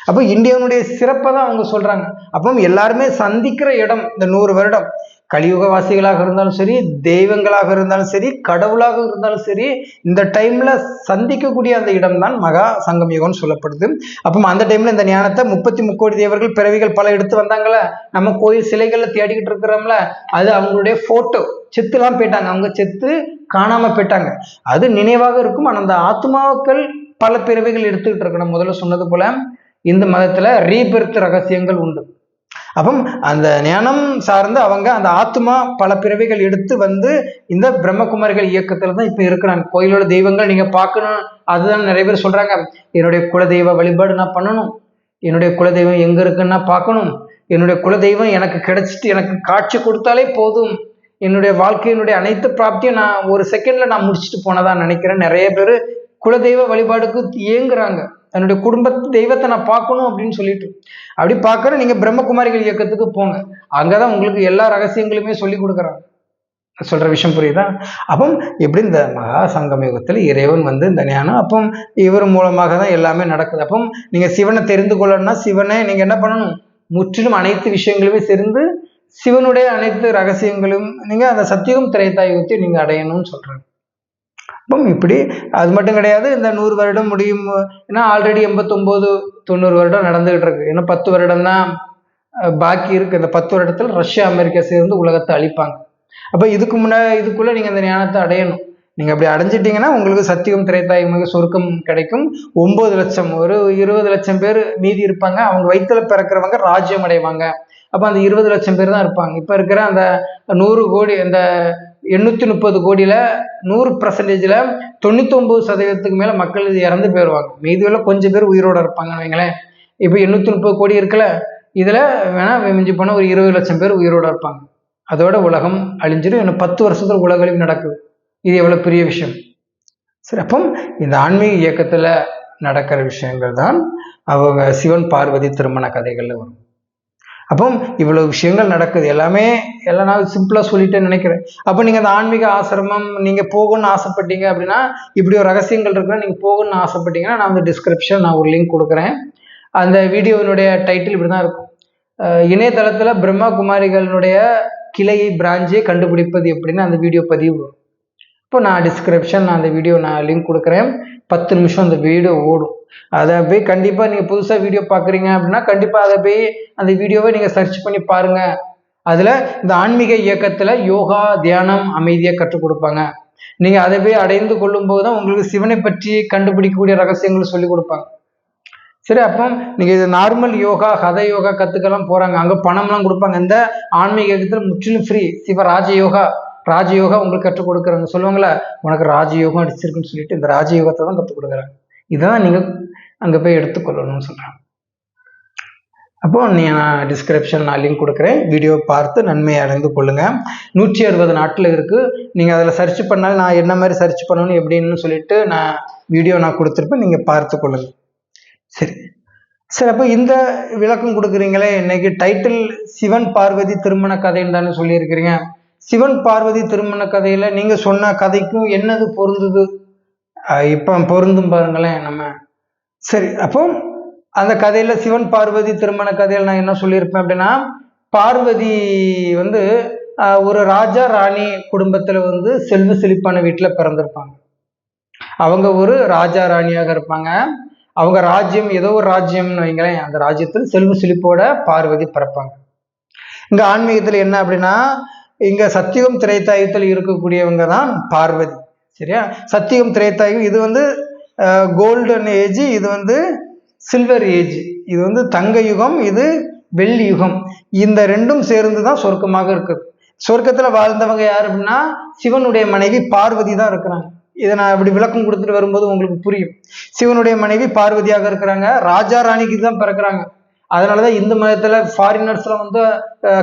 S1: அப்போ இந்தியாவுடைய சிறப்பை தான் அவங்க சொல்றாங்க. அப்போ எல்லாருமே சந்திக்கிற இடம் இந்த 100 வருடம். கலியுகவாசிகளாக இருந்தாலும் சரி, தெய்வங்களாக இருந்தாலும் சரி, கடவுளாக இருந்தாலும் சரி, இந்த டைம்ல சந்திக்கக்கூடிய அந்த இடம் தான் மகா சங்கம் யுகம்னு சொல்லப்படுது. அப்போ அந்த டைம்ல இந்த ஞானத்தை 33 கோடி தேவர்கள் பிறவிகள் பல எடுத்து வந்தாங்களே, நம்ம கோயில் சிலைகள்ல தேடிக்கிட்டு இருக்கிறோம்ல, அது அவங்களுடைய போட்டோ, செத்துலாம் போயிட்டாங்க, அவங்க செத்து காணாம போயிட்டாங்க, அது நினைவாக இருக்கும். ஆனால் அந்த ஆத்மாக்கள் பல பிறவிகள் எடுத்துக்கிட்டு இருக்கணும். முதல்ல சொன்னது போல இந்த மதத்துல ரீபெர்த் ரகசியங்கள் உண்டு. அப்போ அந்த ஞானம் சார்ந்து அவங்க அந்த ஆத்மா பல பிறவிகள் எடுத்து வந்து இந்த பிரம்மகுமாரிகள் இயக்கத்துல தான் இப்ப இருக்கிறாங்க. கோயிலோட தெய்வங்கள் நீங்க பார்க்கணும், அதுதான் நிறைய பேர் சொல்றாங்க. என்னுடைய குலதெய்வ வழிபாடு நான் பண்ணணும், என்னுடைய குலதெய்வம் எங்க இருக்குன்னு நான் பார்க்கணும், என்னுடைய குலதெய்வம் எனக்கு கிடைச்சிட்டு எனக்கு காட்சி கொடுத்தாலே போதும், என்னுடைய வாழ்க்கையினுடைய அனைத்து பிராப்தியும் நான் ஒரு செகண்ட்ல நான் முடிச்சுட்டு போனதா நினைக்கிறேன். நிறைய பேர் குலதெய்வ வழிபாடுக்கு இயங்குறாங்க. என்னுடைய குடும்ப தெய்வத்தை நான் பார்க்கணும் அப்படின்னு சொல்லிட்டு அப்படி பார்க்கணும். நீங்க பிரம்மகுமாரிகள் இயக்கத்துக்கு போங்க, அங்கதான் உங்களுக்கு எல்லா ரகசியங்களுமே சொல்லி கொடுக்குறாங்க. சொல்ற விஷயம் புரியுதா? அப்போ எப்படி இந்த மகா சங்கம யுகத்துல இறைவன் வந்து இந்த ஞானம், அப்போ இவர் மூலமாக தான் எல்லாமே நடக்குது. அப்போ நீங்க சிவனை தெரிந்து கொள்ளணும்னா சிவனை நீங்க என்ன பண்ணணும், முற்றிலும் அனைத்து விஷயங்களுமே தெரிந்து சிவனுடைய அனைத்து ரகசியங்களும் நீங்க அந்த சத்தியுகம் திரைத்தாயுகத்தை நீங்க அடையணும்னு சொல்றாங்க. அப்போ இப்படி அது மட்டும் கிடையாது, இந்த 100 வருடம் முடியும். ஏன்னா ஆல்ரெடி 89-90 வருடம் நடந்துகிட்டு இருக்கு. ஏன்னா 10 வருடம் தான் பாக்கி இருக்கு. இந்த 10 வருடத்துல ரஷ்யா அமெரிக்கா சேர்ந்து உலகத்தை அழிப்பாங்க. அப்ப இதுக்குள்ள நீங்க இந்த ஞானத்தை அடையணும். நீங்க அப்படி அடைஞ்சிட்டீங்கன்னா உங்களுக்கு சத்தியம் திரைத்தாயுமாக சொர்க்கம் கிடைக்கும். 9 லட்சம், ஒரு 20 லட்சம் பேர் மீதி இருப்பாங்க. அவங்க வயிற்றுல பிறக்கிறவங்க ராஜ்யம் அடைவாங்க. அப்ப அந்த 20 லட்சம் பேர் தான் இருப்பாங்க. இப்ப இருக்கிற அந்த 100 கோடி, அந்த 830 கோடியில 100%ல 99% மேல மக்கள் இறந்து போயிடுவாங்க. மீதியுள்ள கொஞ்சம் பேர் உயிரோட இருப்பாங்கன்னு வைங்களேன். இப்ப 830 கோடி இருக்குல்ல, இதுல வேணா மிஞ்சி போனா ஒரு 20 லட்சம் பேர் உயிரோட இருப்பாங்க. அதோட உலகம் அழிஞ்சிடும். இன்னும் 10 வருஷத்துல உலக அழிவு நடக்குது. இது எவ்வளவு பெரிய விஷயம். சரி, அப்போ இந்த ஆன்மீக இயக்கத்துல நடக்கிற விஷயங்கள் தான் அவங்க சிவன் பார்வதி திருமண கதைகள்ல வரும். அப்போ இவ்வளவு விஷயங்கள் நடக்குது. எல்லாம் நான் சிம்பிளா சொல்லிட்டேன்னு நினைக்கிறேன். அப்போ நீங்க அந்த ஆன்மீக ஆசிரமம் நீங்க போகணும்னு ஆசைப்பட்டீங்க அப்படின்னா, இப்படி ஒரு ரகசியங்கள் இருக்குன்னா நீங்க போகணும்னு ஆசைப்பட்டீங்கன்னா, நான் வந்து டிஸ்கிரிப்ஷன் நான் ஒரு லிங்க் கொடுக்குறேன். அந்த வீடியோனுடைய டைட்டில் இப்படிதான் இருக்கும், இணையதளத்துல பிரம்மா குமாரிகளுடைய கிளையை பிரான்ச்சை கண்டுபிடிப்பது எப்படின்னு அந்த வீடியோ பதிவு. இப்போ நான் டிஸ்கிரிப்ஷன் அந்த வீடியோ நான் லிங்க் கொடுக்குறேன். 10 நிமிஷம் அந்த வீடியோ ஓடும். அதை போய் கண்டிப்பாக நீங்கள் புதுசாக வீடியோ பார்க்குறீங்க அப்படின்னா கண்டிப்பாக அதை போய் அந்த வீடியோவை நீங்கள் சர்ச் பண்ணி பாருங்கள். அதில் இந்த ஆன்மீக இயக்கத்தில் யோகா, தியானம், அமைதியை கற்றுக் கொடுப்பாங்க. நீங்கள் அதை போய் அடைந்து கொள்ளும் போது தான் உங்களுக்கு சிவனை பற்றி கண்டுபிடிக்கக்கூடிய ரகசியங்கள் சொல்லி கொடுப்பாங்க. சரி, அப்போ நீங்கள் இது நார்மல் யோகா, ஹத யோகா கற்றுக்கலாம் போகிறாங்க, அங்கே பணம்லாம் கொடுப்பாங்க. இந்த ஆன்மீக இயக்கத்தில் முற்றிலும் ஃப்ரீ. சிவ ராஜயோகா, ராஜயோகா உங்களுக்கு கற்றுக் கொடுக்குறாங்க. சொல்லுவாங்களே, உனக்கு ராஜயோகம் அடிச்சிருக்குன்னு சொல்லிட்டு இந்த ராஜயோகத்தை தான் கற்றுக் கொடுக்குறாங்க. இதான் நீங்கள் அங்கே போய் எடுத்துக்கொள்ளணும்னு சொல்கிறாங்க. அப்போ நான் டிஸ்கிரிப்ஷன் நான் லிங்க் கொடுக்குறேன், வீடியோ பார்த்து நன்மையை அடைந்து கொள்ளுங்கள். 160 நாட்டில் இருக்குது. நீங்கள் அதில் சர்ச் பண்ணாலும் நான் என்ன மாதிரி சர்ச் பண்ணணும் எப்படின்னு சொல்லிட்டு வீடியோ நான் கொடுத்துருப்பேன், நீங்கள் பார்த்து கொள்ளுங்கள். சரி சரி, அப்போ இந்த விளக்கம் கொடுக்குறீங்களே, இன்னைக்கு டைட்டில் சிவன் பார்வதி திருமண கதைன்னு தானே சொல்லியிருக்கிறீங்க. சிவன் பார்வதி திருமண கதையில் நீங்கள் சொன்ன கதைக்கும் என்னது பொருந்துது? இப்போ பொருந்தும் பாருங்களேன் நம்ம. சரி, அப்போ அந்த கதையில் சிவன் பார்வதி திருமண கதையில் நான் என்ன சொல்லியிருப்பேன் அப்படின்னா, பார்வதி ஒரு ராஜா ராணி குடும்பத்தில் செல்வ செழிப்பான வீட்டில் பிறந்திருப்பாங்க. அவங்க ஒரு ராஜா ராணியாக இருப்பாங்க. அவங்க ராஜ்யம் ஏதோ ஒரு ராஜ்யம்னு வைங்களேன், அந்த ராஜ்யத்தில் செல்வ செழிப்போட பார்வதி பிறப்பாங்க. இங்க ஆன்மீகத்தில் என்ன அப்படின்னா, இங்க சத்தியுகம் திரேதாயுகத்தில் இருக்கக்கூடியவங்க தான் பார்வதி. சரியா? சத்தியுகம் திரேதாயுகம் இது கோல்டன் ஏஜ், இது சில்வர் ஏஜ், இது தங்க யுகம், இது வெள்ளி யுகம். இந்த ரெண்டும் சேர்ந்து தான் சொர்க்கமாக இருக்குது. சொர்க்கத்துல வாழ்ந்தவங்க யார் அப்படின்னா சிவனுடைய மனைவி பார்வதி தான் இருக்கிறாங்க. இதை நான் இப்படி விளக்கம் கொடுத்துட்டு வரும்போது உங்களுக்கு புரியும். சிவனுடைய மனைவி பார்வதியாக இருக்கிறாங்க. ராஜா ராணிக்கு தான் பிறக்கிறாங்க. அதனாலதான் இந்து மதத்துல ஃபாரினர்ஸ்லாம்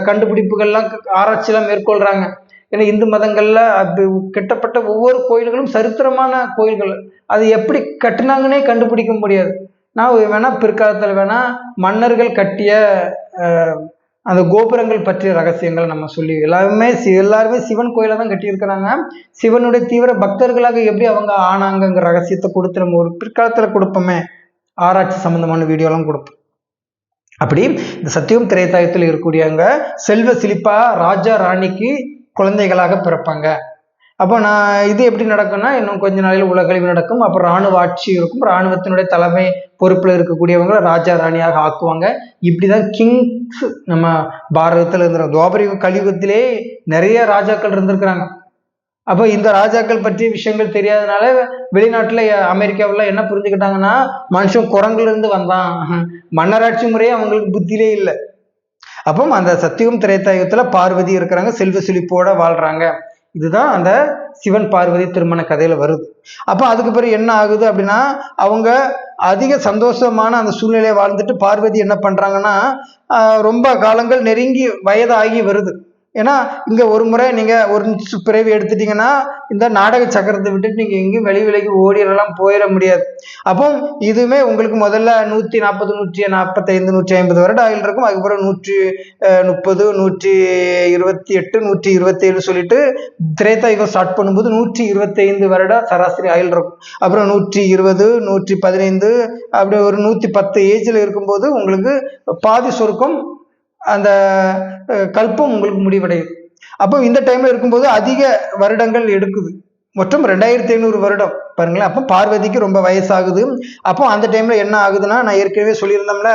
S1: கண்டுபிடிப்புகள்லாம் ஆராய்ச்சியெல்லாம் மேற்கொள்றாங்க. ஏன்னா இந்து மதங்கள்ல அது கட்டப்பட்ட ஒவ்வொரு கோயில்களும் சரித்திரமான கோயில்கள். அது எப்படி கட்டினாங்கன்னே கண்டுபிடிக்க முடியாது. நான் வேணா பிற்காலத்தில் வேணா மன்னர்கள் கட்டிய அந்த கோபுரங்கள் பற்றிய ரகசியங்களை நம்ம சொல்லி எல்லாருமே சிவன் கோயில தான் கட்டியிருக்கிறாங்க. சிவனுடைய தீவிர பக்தர்களாக எப்படி அவங்க ஆனாங்கிற ரகசியத்தை கொடுத்து நம்ம ஒரு பிற்காலத்துல கொடுப்போமே, ஆராய்ச்சி சம்பந்தமான வீடியோலாம் கொடுப்போம். அப்படி இந்த சத்தியம் திரேதாயத்தில் இருக்கக்கூடியவங்க செல்வ செழிப்பா ராஜா ராணிக்கு குழந்தைகளாக பிறப்பாங்க. அப்போ இது எப்படி நடக்கும்னா, இன்னும் கொஞ்ச நாளில் உலகழிவு நடக்கும். அப்புறம் இராணுவ ஆட்சி இருக்கும். இராணுவத்தினுடைய தலைமை பொறுப்பில் இருக்கக்கூடியவங்க ராஜா ராணியாக ஆக்குவாங்க. இப்படிதான் கிங்ஸ் நம்ம பாரதத்தில் இருந்துருக்காங்க. துவாபர கலியுகத்திலே நிறைய ராஜாக்கள் இருந்திருக்கிறாங்க. அப்போ இந்த ராஜாக்கள் பற்றிய விஷயங்கள் தெரியாதனால வெளிநாட்டுல அமெரிக்காவில் என்ன புரிஞ்சுக்கிட்டாங்கன்னா, மனுஷன் குரங்குல இருந்து வந்தான், மன்னராட்சி முறையே அவங்களுக்கு புத்தியிலே இல்லை. அப்போ அந்த சத்தியுகம் திரேதாயுகத்துல பார்வதி இருக்கிறாங்க, செல்வ செழிப்போட வாழ்றாங்க. இதுதான் அந்த சிவன் பார்வதி திருமண கதையில வருது. அப்போ அதுக்கு பிறகு என்ன ஆகுது அப்படின்னா, அவங்க அதிக சந்தோஷமான அந்த சூழ்நிலையை வாழ்ந்துட்டு பார்வதி என்ன பண்றாங்கன்னா, ரொம்ப காலங்கள் நெருங்கி வயதாகி வருது. ஏன்னா இங்க ஒரு முறை நீங்க ஒரு பிறவி எடுத்துட்டீங்கன்னா இந்த நாடக சக்கரத்தை விட்டுட்டு நீங்க எங்கேயும் விலைக்கு ஓடிடலாம், போயிட முடியாது. அப்போ இதுவுமே உங்களுக்கு முதல்ல 140, 145, 150 வருடம் ஆயில் இருக்கும். அதுக்கப்புறம் 130, 128, 127 சொல்லிட்டு திரேதாயுகம் ஸ்டார்ட் பண்ணும்போது 125 வருடம் சராசரி ஆயில் இருக்கும். அப்புறம் 120, 115, அப்படி ஒரு 110 ஏஜ்ல இருக்கும்போது உங்களுக்கு பாதி சொர்க்கம் அந்த கல்பம் உங்களுக்கு முடிவடையுது. அப்போ இந்த டைம்ல இருக்கும்போது அதிக வருடங்கள் எடுக்குது. மொத்தம் 2500 வருடம் பாருங்களேன். அப்போ பார்வதிக்கு ரொம்ப வயசாகுது. அப்போ அந்த டைம்ல என்ன ஆகுதுன்னா, நான் ஏற்கனவே சொல்லியிருந்தோம்ல,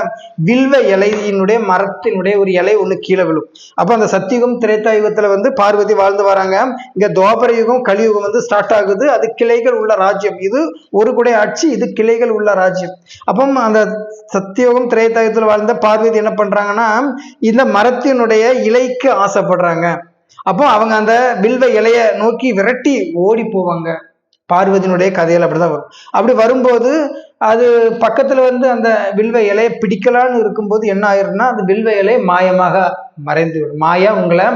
S1: வில்வ இலையினுடைய மரத்தினுடைய ஒரு இலை ஒண்ணு கீழே விழும். அப்போ அந்த சத்தியுகம் திரேதாயுகத்துல பார்வதி வாழ்ந்து வராங்க. இங்க துவாபர யுகம் கலியுகம் ஸ்டார்ட் ஆகுது. அது கிளைகள் உள்ள ராஜ்யம். இது ஒரு குடை ஆட்சி, இது கிளைகள் உள்ள ராஜ்யம். அப்போ அந்த சத்தியுகம் திரேதாயுகத்துல வாழ்ந்த பார்வதி என்ன பண்றாங்கன்னா, இந்த மரத்தினுடைய இலைக்கு ஆசைப்படுறாங்க. அப்போ அவங்க அந்த வில்வ இலைய நோக்கி விரட்டி ஓடி போவாங்க. பார்வதியினுடைய கதையில் அப்படிதான் வரும். அப்படி வரும்போது அது பக்கத்துல அந்த வில்வ இலையை பிடிக்கலான்னு இருக்கும்போது என்ன ஆயிருக்குன்னா, அந்த வில்வ இலை மாயமாக மறைந்து விடும். மாயா உங்களை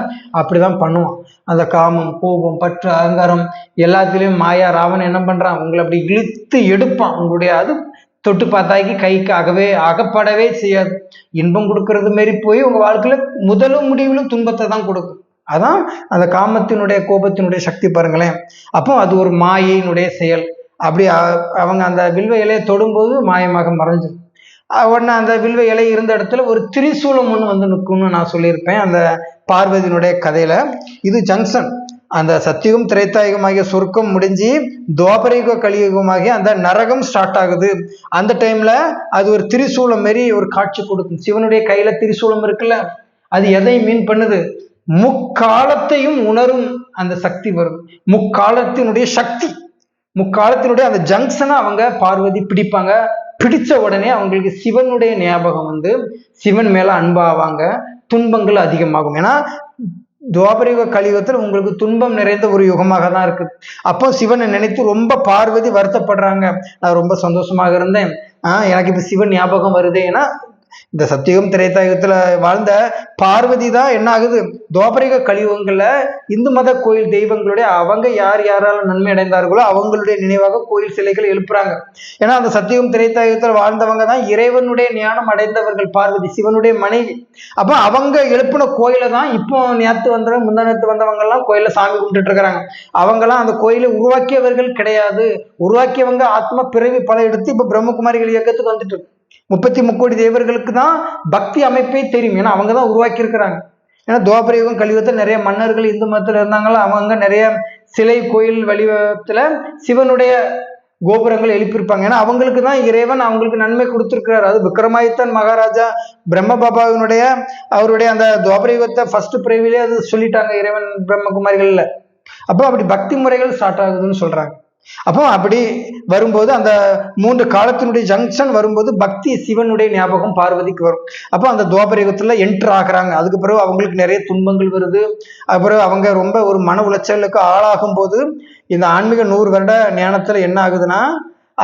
S1: அப்படிதான் பண்ணுவான். அந்த காமம், கோபம், பற்று, அகங்காரம் எல்லாத்திலையும் மாயா ராவன் என்ன பண்றான், உங்களை அப்படி இழுத்து எடுப்பான். உங்களுடைய அது தொட்டு பார்த்தாக்கி கைக்கு அகப்படவே செய்யாது. இன்பம் கொடுக்கறது மாரி போய் உங்க வாழ்க்கையில முதலும் முடிவிலும் துன்பத்தை தான் கொடுக்கும். அதான் அந்த காமத்தினுடைய கோபத்தினுடைய சக்தி பாருங்களேன். அப்போ அது ஒரு மாயினுடைய செயல். அப்படி அவங்க அந்த வில்வ இலையை தொடும்போது மாயமாக மறைஞ்சிடும். உடனே அந்த வில்வ இலை இருந்த இடத்துல ஒரு திரிசூலம் ஒன்று நிற்கும்னு நான் சொல்லியிருப்பேன் அந்த பார்வதியினுடைய கதையில. இது ஜங்ஷன். அந்த சத்தியுகம் திரேதாயுகமாகிய சொர்க்கம் முடிஞ்சு துவாபரயுக கலியுகமாகிய அந்த நரகம் ஸ்டார்ட் ஆகுது. அந்த டைம்ல அது ஒரு திரிசூலம் மாரி ஒரு காட்சி கொடுக்கும். சிவனுடைய கையில திரிசூலம் இருக்குல்ல, அது எதை மீன் பண்ணுது? முக்காலத்தையும் உணரும் அந்த சக்தி வரும். முக்காலத்தினுடைய சக்தி, முக்காலத்தினுடைய அந்த ஜங்ஷனை அவங்க பார்வதி பிடிப்பாங்க. பிடிச்ச உடனே அவங்களுக்கு சிவனுடைய ஞாபகம் வந்து சிவன் மேல அன்பாவாங்க. துன்பங்கள் அதிகமாகும். ஏன்னா துவாபரயுக கலியுகத்தில் உங்களுக்கு துன்பம் நிறைந்த ஒரு யுகமாக தான் இருக்கு. அப்போ சிவனை நினைத்து ரொம்ப பார்வதி வருத்தப்படுறாங்க. நான் ரொம்ப சந்தோஷமாக இருந்தேன், எனக்கு இப்ப சிவன் ஞாபகம் வருது. ஏன்னா இந்த சத்தியுகம் திரேதாயுகத்துல வாழ்ந்த பார்வதி தான் என்ன ஆகுது, துவாபரயுக கலியுகங்கள்ல இந்து மத கோயில் தெய்வங்களுடைய அவங்க யார் யாரால நன்மை அடைந்தார்களோ அவங்களுடைய நினைவாக கோயில் சிலைகள் எழுப்புறாங்க. ஏன்னா அந்த சத்தியுகம் திரேதாயுகத்துல வாழ்ந்தவங்க தான் இறைவனுடைய ஞானம் அடைந்தவர்கள், பார்வதி சிவனுடைய மனைவி. அப்ப அவங்க எழுப்பின கோயில தான் இப்போ நேற்று வந்தவங்க முந்தா நேற்று வந்தவங்க எல்லாம் கோயில சாமி கும்பிட்டு இருக்கிறாங்க. அவங்கெல்லாம் அந்த கோயிலை உருவாக்கியவர்கள் கிடையாது. உருவாக்கியவங்க ஆத்மா பிறவி பல எடுத்து இப்ப பிரம்மகுமாரிகள் இயக்கத்துக்கு வந்துட்டு 33 தேவர்களுக்கு தான் பக்தி அமைப்பே தெரியும். ஏன்னா அவங்க தான் உருவாக்கி இருக்கிறாங்க. ஏன்னா துவாபரயுகம் கலியுகத்தில் நிறைய மன்னர்கள் இந்து மதத்துல இருந்தாங்களா, அவங்க நிறைய சிலை கோயில் வடிவத்துல சிவனுடைய கோபுரங்கள் எழுப்பியிருப்பாங்க. ஏன்னா அவங்களுக்கு தான் இறைவன் அவங்களுக்கு நன்மை கொடுத்திருக்கிறார். அது விக்ரமாதித்தன் மகாராஜா பிரம்ம பாபாவினுடைய அவருடைய அந்த துவாபரயுகத்தை ஃபர்ஸ்ட் பிரிவிலே அது சொல்லிட்டாங்க இறைவன் பிரம்மகுமாரிகள்ல. அப்போ அப்படி பக்தி முறைகள் ஸ்டார்ட் ஆகுதுன்னு சொல்றாங்க. அப்போ அப்படி வரும்போது அந்த 3 காலத்தினுடைய ஜங்ஷன் வரும்போது பக்தி சிவனுடைய ஞாபகம் பார்வதிக்கு வரும். அப்போ அந்த துவாபரயுகத்துல என்டர் ஆகுறாங்க. அதுக்கு பிறகு அவங்களுக்கு நிறைய துன்பங்கள் வருது. அப்புறம் அவங்க ரொம்ப ஒரு மன உளைச்சலுக்கு ஆளாகும் போது இந்த ஆன்மீக 100 வருட ஞானத்துல என்ன ஆகுதுன்னா,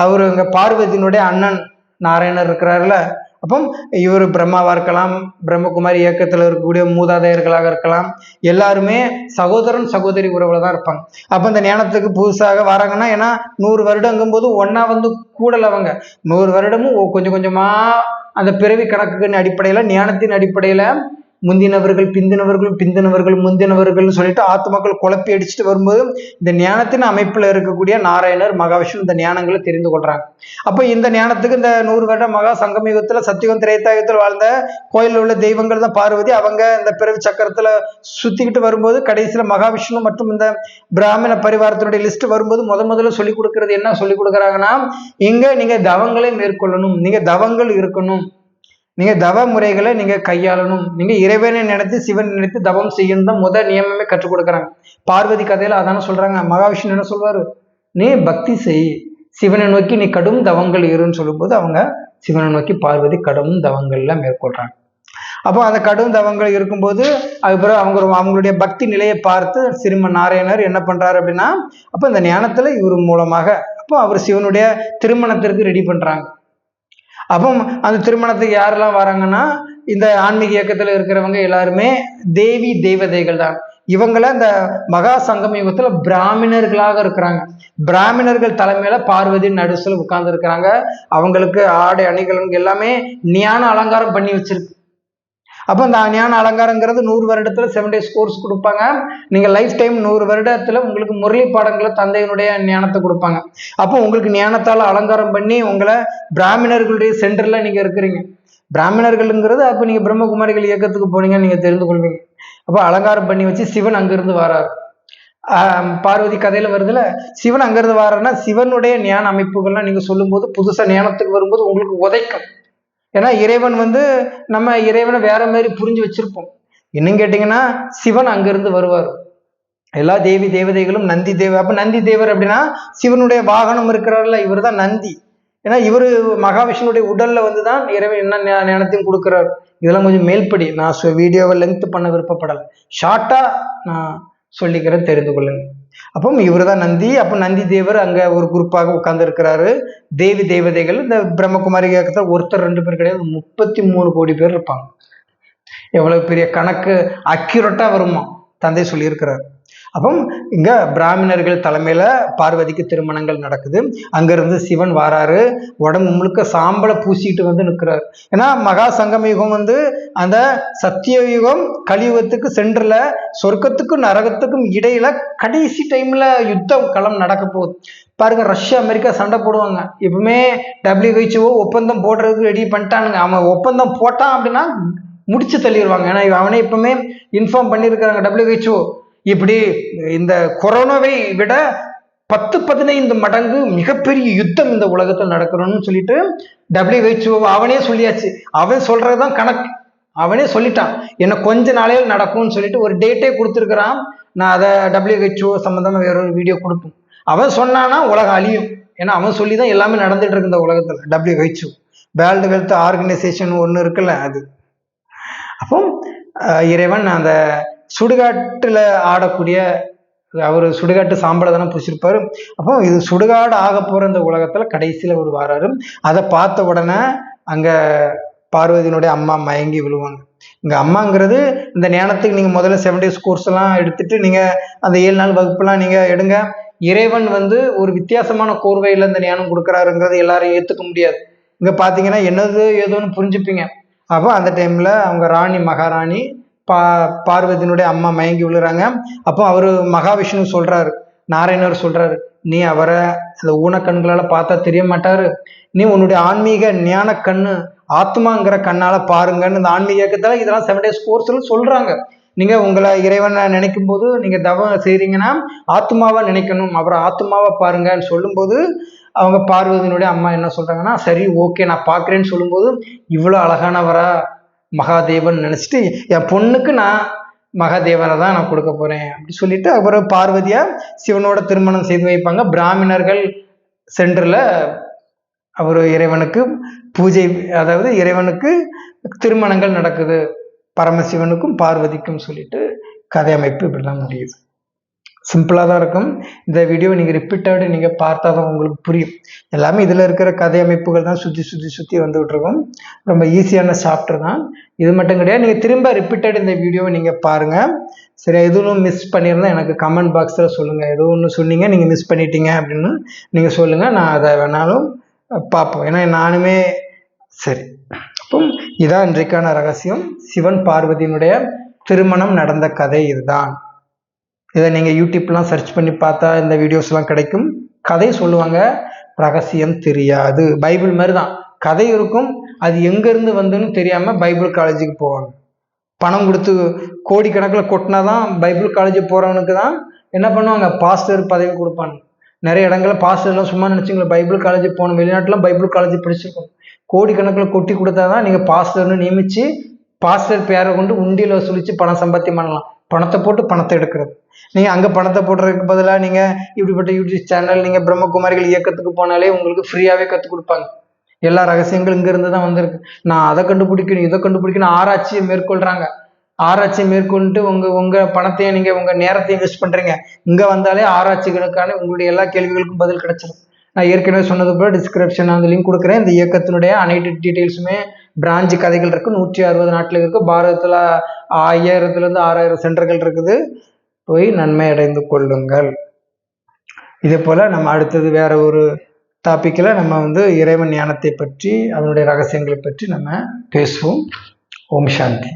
S1: அவரு இங்க பார்வதியினுடைய அண்ணன் நாராயணர் இருக்கிறாருல, அப்போ இவர் பிரம்மாவா இருக்கலாம், பிரம்மகுமாரி இயக்கத்துல இருக்கக்கூடிய மூதாதையர்களாக இருக்கலாம், எல்லாருமே சகோதரன் சகோதரி உறவுல தான் இருப்பாங்க. அப்ப இந்த ஞானத்துக்கு புதுசாக வராங்கன்னா, ஏன்னா 100 வருடங்கும் போது ஒன்னா வந்து கூடல அவங்க 100 வருடமும் கொஞ்சம் கொஞ்சமா அந்த பிறவி கணக்குகளின் அடிப்படையில ஞானத்தின் அடிப்படையில முந்தினவர்கள் பிந்தினவர்கள் முந்தினவர்கள் சொல்லிட்டு ஆத்மாக்கள் குழப்பி அடிச்சுட்டு வரும்போது இந்த ஞானத்தின் அமைப்புல இருக்கக்கூடிய நாராயணர் மகாவிஷ்ணு இந்த ஞானங்களை தெரிந்து கொள்றாங்க. அப்ப இந்த ஞானத்துக்கு இந்த 100 வருட மகா சங்கமயுகத்துல சத்தியுகம் திரேதாயுகத்தில் வாழ்ந்த கோயிலில் உள்ள தெய்வங்கள் தான் பார்வதி. அவங்க இந்த பிறவி சக்கரத்துல சுத்திக்கிட்டு வரும்போது கடைசியில மகாவிஷ்ணு மற்றும் இந்த பிராமண பரிவாரத்தினுடைய லிஸ்ட் வரும்போது முதல்ல சொல்லிக் கொடுக்கறது என்ன சொல்லி கொடுக்குறாங்கன்னா, இங்க நீங்க தவங்களை மேற்கொள்ளணும், நீங்க தவங்கள் இருக்கணும், நீங்க தவ முறைகளை நீங்க கையாளணும், நீங்க இறைவனை நினைத்து சிவன் நினைத்து தவம் செய்யணும் தான் முதல் நியமமே கற்றுக் கொடுக்குறாங்க. பார்வதி கதையில அதான சொல்றாங்க. மகாவிஷ்ணு என்ன சொல்வாரு, நீ பக்தி செய், சிவனை நோக்கி நீ கடும் தவங்கள் இருன்னு சொல்லும்போது அவங்க சிவனை நோக்கி பார்வதி கடும் தவங்கள்ல மேற்கொள்றாங்க. அப்போ அந்த கடும் தவங்கள் இருக்கும்போது அதுக்கப்புறம் அவங்களுடைய பக்தி நிலையை பார்த்து சிறுமன் நாராயணர் என்ன பண்றாரு அப்படின்னா, அப்போ இந்த ஞானத்துல இவர் மூலமாக அப்போ அவர் சிவனுடைய திருமணத்திற்கு ரெடி பண்றாங்க. அப்போ அந்த திருமணத்துக்கு யாரெல்லாம் வராங்கன்னா, இந்த ஆன்மீக இயக்கத்துல இருக்கிறவங்க எல்லாருமே தேவி தேவதைகள் தான். இவங்கள இந்த மகா சங்கம் யுகத்துல பிராமணர்களாக இருக்கிறாங்க. பிராமணர்கள் தலைமையில பார்வதி நடுசுல உட்கார்ந்து இருக்கிறாங்க. அவங்களுக்கு ஆடை அணிகள் எல்லாமே ஞான அலங்காரம் பண்ணி வச்சிருக்கு. அப்போ இந்த ஞான அலங்காரங்கிறது 100 வருடத்துல 7 days கோர்ஸ் கொடுப்பாங்க. நீங்க லைஃப் டைம் 100 வருடத்துல உங்களுக்கு முரளி பாடங்களை தந்தையினுடைய ஞானத்தை கொடுப்பாங்க. அப்போ உங்களுக்கு ஞானத்தால அலங்காரம் பண்ணி உங்களை பிராமணர்களுடைய சென்டர்ல நீங்க இருக்கிறீங்க. பிராமணர்கள்ங்கிறது அப்போ நீங்க பிரம்மகுமாரிகள் இயக்கத்துக்கு போனீங்க நீங்க தெரிந்து கொள்வீங்க. அப்போ அலங்காரம் பண்ணி வச்சு சிவன் அங்கிருந்து வராரு. பார்வதி கதையில வருதுல, சிவன் அங்கிருந்து வர்றாருன்னா சிவனுடைய ஞான அமைப்புகள்லாம் நீங்க சொல்லும் போது புதுசா ஞானத்துக்கு வரும்போது உங்களுக்கு உதைக்கும். ஏன்னா இறைவன் நம்ம இறைவனை வேற மாதிரி புரிஞ்சு வச்சிருப்போம். இன்னும் கேட்டீங்கன்னா சிவன் அங்கிருந்து வருவார். எல்லா தேவி தேவதைகளும் நந்தி தேவர். அப்ப நந்தி தேவர் அப்படின்னா சிவனுடைய வாகனம் இருக்கிறார்ல, இவர் தான் நந்தி. ஏன்னா இவரு மகாவிஷ்ணுடைய உடல்ல வந்துதான் இறைவன் என்ன ஞானத்தையும் கொடுக்கிறார். இதெல்லாம் கொஞ்சம் மேல்படி, நான் வீடியோவை லெங்க் பண்ண விருப்பப்படலை, ஷார்ட்டா நான் சொல்லிக்கிறேன், தெரிந்து கொள்ளுங்க. அப்போ இவர் தான் நந்தி. அப்போ நந்தி தேவர் அங்க ஒரு குரூப்பாக உட்கார்ந்து இருக்கிறாரு. தேவி தேவதைகள் இந்த பிரம்மகுமாரி இயக்கத்தில் ஒருத்தர் 2 பேர் கிடையாது, 33 கோடி பேர் இருப்பாங்க. எவ்வளவு பெரிய கணக்கு அக்யூரேட்டா வருமா தந்தை சொல்லியிருக்கிறார். அப்போ இங்க பிராமணர்கள் தலைமையில பார்வதிக்கு திருமணங்கள் நடக்குது. அங்கிருந்து சிவன் வாராரு, உடம்பு முழுக்க சாம்பலை பூசிட்டு நிற்கிறாரு. ஏன்னா மகா சங்கம யுகம் அந்த சத்திய யுகம் கலியுகத்துக்கு சென்றுல சொர்க்கத்துக்கும் நரகத்துக்கும் இடையில கடைசி டைம்ல யுத்தம் களம் நடக்க போகுது. பாருங்க, ரஷ்யா அமெரிக்கா சண்டை போடுவாங்க. எப்பவுமே WHO ஒப்பந்தம் போடுறதுக்கு ரெடி பண்ணிட்டானுங்க. அவன் ஒப்பந்தம் போட்டான் அப்படின்னா முடிச்சு தள்ளிடுவாங்க. ஏன்னா அவனே இப்பவுமே இன்ஃபார்ம் பண்ணியிருக்கிறாங்க WHO, இப்படி இந்த கொரோனாவை விட 10-15 மடங்கு மிகப்பெரிய யுத்தம் இந்த உலகத்தில் நடக்கணும்னு சொல்லிட்டு WHO அவனே சொல்லியாச்சு. அவன் சொல்றதுதான் கணக்கு. அவனே சொல்லிட்டான் என்ன கொஞ்ச நாளையில் நடக்கும்னு சொல்லிட்டு ஒரு டேட்டே கொடுத்துருக்கிறான். நான் அதை WHO சம்பந்தமா வேற ஒரு வீடியோ கொடுப்போம். அவன் சொன்னானா உலகம் அழியும். ஏன்னா அவன் சொல்லிதான் எல்லாமே நடந்துட்டு இருக்கு இந்த உலகத்துல. WHO வேர்ல்டு ஹெல்த் ஆர்கனைசேஷன் ஒன்று இருக்குல்ல அது. அப்போ இறைவன் அந்த சுடுகாட்டுல ஆடக்கூடிய அவர் சுடுகாட்டு சாம்பலை தானே பூசிருப்பாரு. அப்போ இது சுடுகாடு ஆக போற இந்த உலகத்துல கடைசியில ஒரு வாராரு. அதை பார்த்த உடனே அங்க பார்வதியினுடைய அம்மா மயங்கி விழுவாங்க. இங்க அம்மாங்கிறது இந்த ஞானத்துக்கு நீங்க முதல்ல 7 days கோர்ஸ் எல்லாம் எடுத்துட்டு நீங்க அந்த 7 நாள் வகுப்புலாம் நீங்க எடுங்க. இறைவன் ஒரு வித்தியாசமான கோர்வையில இந்த ஞானம் கொடுக்குறாருங்கிறது எல்லாரும் ஏத்துக்க முடியாது. இங்க பாத்தீங்கன்னா என்னது ஏதோன்னு புரிஞ்சுப்பீங்க. அப்போ அந்த டைம்ல அவங்க ராணி மகாராணி பார்வதியினுடைய அம்மா மயங்கி விழுறாங்க. அப்போ அவரு மகாவிஷ்ணு சொல்றாரு, நாராயணர் சொல்றாரு, நீ அவரை அந்த ஊனக்கண்களால பார்த்தா தெரிய மாட்டாரு, நீ உன்னுடைய ஆன்மீக ஞான கண்ணு ஆத்மாங்கிற கண்ணால பாருங்கன்னு இந்த ஆன்மீக இயக்கத்துல இதெல்லாம் 7 days கோர்ஸ்ல சொல்றாங்க. நீங்க உங்களை இறைவனை நினைக்கும் போது நீங்க தவம் செய்றீங்கன்னா ஆத்மாவா நினைக்கணும், அவரை ஆத்மாவா பாருங்கன்னு சொல்லும்போது அவங்க பார்வதியினுடைய அம்மா என்ன சொல்றாங்கன்னா, சரி ஓகே நான் பாக்குறேன்னு சொல்லும்போது இவ்வளவு அழகானவரா மகாதேவன் நினைச்சிட்டு என் பொண்ணுக்கு நான் மகாதேவனை தான் நான் கொடுக்க போறேன் அப்படி சொல்லிட்டு அப்புறம் பார்வதியா சிவனோட திருமணம் செய்து வைப்பாங்க. பிராமணர்கள் சென்டர்ல அவர் இறைவனுக்கு பூஜை, அதாவது இறைவனுக்கு திருமணங்கள் நடக்குது, பரமசிவனுக்கும் பார்வதிக்கும் சொல்லிட்டு கதை அமைப்பு இப்படிலாம் முடியுது. சிம்பிளாக தான் இருக்கும். இந்த வீடியோவை நீங்கள் ரிப்பீட்டடு நீங்கள் பார்த்தா தான் உங்களுக்கு புரியும். எல்லாமே இதில் இருக்கிற கதை அமைப்புகள் தான் சுற்றி வந்துகிட்டு இருக்கும். ரொம்ப ஈஸியான சாப்டர் தான். இது மட்டும் கிடையாது, நீங்கள் திரும்ப ரிப்பீட்டட் இந்த வீடியோவை நீங்கள் பாருங்கள். சரி, எதுவும் மிஸ் பண்ணியிருந்தா எனக்கு கமெண்ட் பாக்ஸில் சொல்லுங்கள். ஏதோ ஒன்று சொன்னீங்க நீங்கள் மிஸ் பண்ணிட்டீங்க அப்படின்னு நீங்கள் சொல்லுங்கள், நான் அதை வேணாலும் பார்ப்போம். ஏன்னா நானுமே சரி. அப்போ இதான் இன்றைக்கான ரகசியம். சிவன் பார்வதியினுடைய திருமணம் நடந்த கதை இதுதான். இதை நீங்கள் யூடியூப்லாம் சர்ச் பண்ணி பார்த்தா இந்த வீடியோஸ்லாம் கிடைக்கும். கதை சொல்லுவாங்க, ரகசியம் தெரியாது. பைபிள் மாதிரி தான் கதை இருக்கும். அது எங்கேருந்து வந்துன்னு தெரியாமல் பைபிள் காலேஜுக்கு போவாங்க. பணம் கொடுத்து கோடிக்கணக்கில் கொட்டினாதான் பைபிள் காலேஜ் போகிறவனுக்கு தான் என்ன பண்ணுவாங்க, பாஸ்டர் பதவி கொடுப்பாங்க. நிறைய இடங்களில் பாஸ்டர்லாம் சும்மா நினச்சிங்களா பைபிள் காலேஜ் போகணும், வெளிநாட்டுலாம் பைபிள் காலேஜ் படிச்சிருக்கணும். கோடிக்கணக்கில் கொட்டி கொடுத்தா தான் நீங்கள் பாஸ்டர்னு நியமித்து பாஸ்டர் பேரை கொண்டு உண்டியில் வசூலித்து பணம் சம்பாத்தியம் பண்ணலாம். பணத்தை போட்டு பணத்தை எடுக்கிறது. நீங்கள் அங்கே பணத்தை போடுறதுக்கு பதிலாக நீங்கள் இப்படிப்பட்ட யூடியூப் சேனல், நீங்கள் பிரம்மகுமாரிகள் இயக்கத்துக்கு போனாலே உங்களுக்கு ஃப்ரீயாகவே கற்றுக் கொடுப்பாங்க. எல்லா ரகசியங்களும் இங்கேருந்து தான் வந்திருக்கு. நான் அதை கண்டுபிடிக்கணும் இதை கண்டுபிடிக்கணும் ஆராய்ச்சியை மேற்கொள்கிறாங்க. ஆராய்ச்சியை மேற்கொண்டு உங்கள் பணத்தையும் நீங்கள் உங்கள் நேரத்தையும் இன்வெஸ்ட் பண்ணுறீங்க. இங்கே வந்தாலே ஆராய்ச்சிகளுக்கான உங்களுடைய எல்லா கேள்விகளுக்கும் பதில் கிடைச்சிடும். நான் ஏற்கனவே சொன்னது போல டிஸ்கிரிப்ஷன் அந்த லிங்க் கொடுக்குறேன். இந்த இயக்கத்தினுடைய அனைத்து டீட்டெயில்ஸுமே பிரான்ச்சு கதைகள் இருக்குது. 160 நாட்டில் இருக்குது. பாரதத்தில் 1000-லேருந்து 6000 சென்டர்கள் இருக்குது. போய் நன்மை அடைந்து கொள்ளுங்கள். இதே போல் நம்ம அடுத்தது வேற ஒரு டாப்பிக்கில் நம்ம இறைவன் ஞானத்தை பற்றி அதனுடைய ரகசியங்களை பற்றி நம்ம பேசுவோம். ஓம் சாந்தி.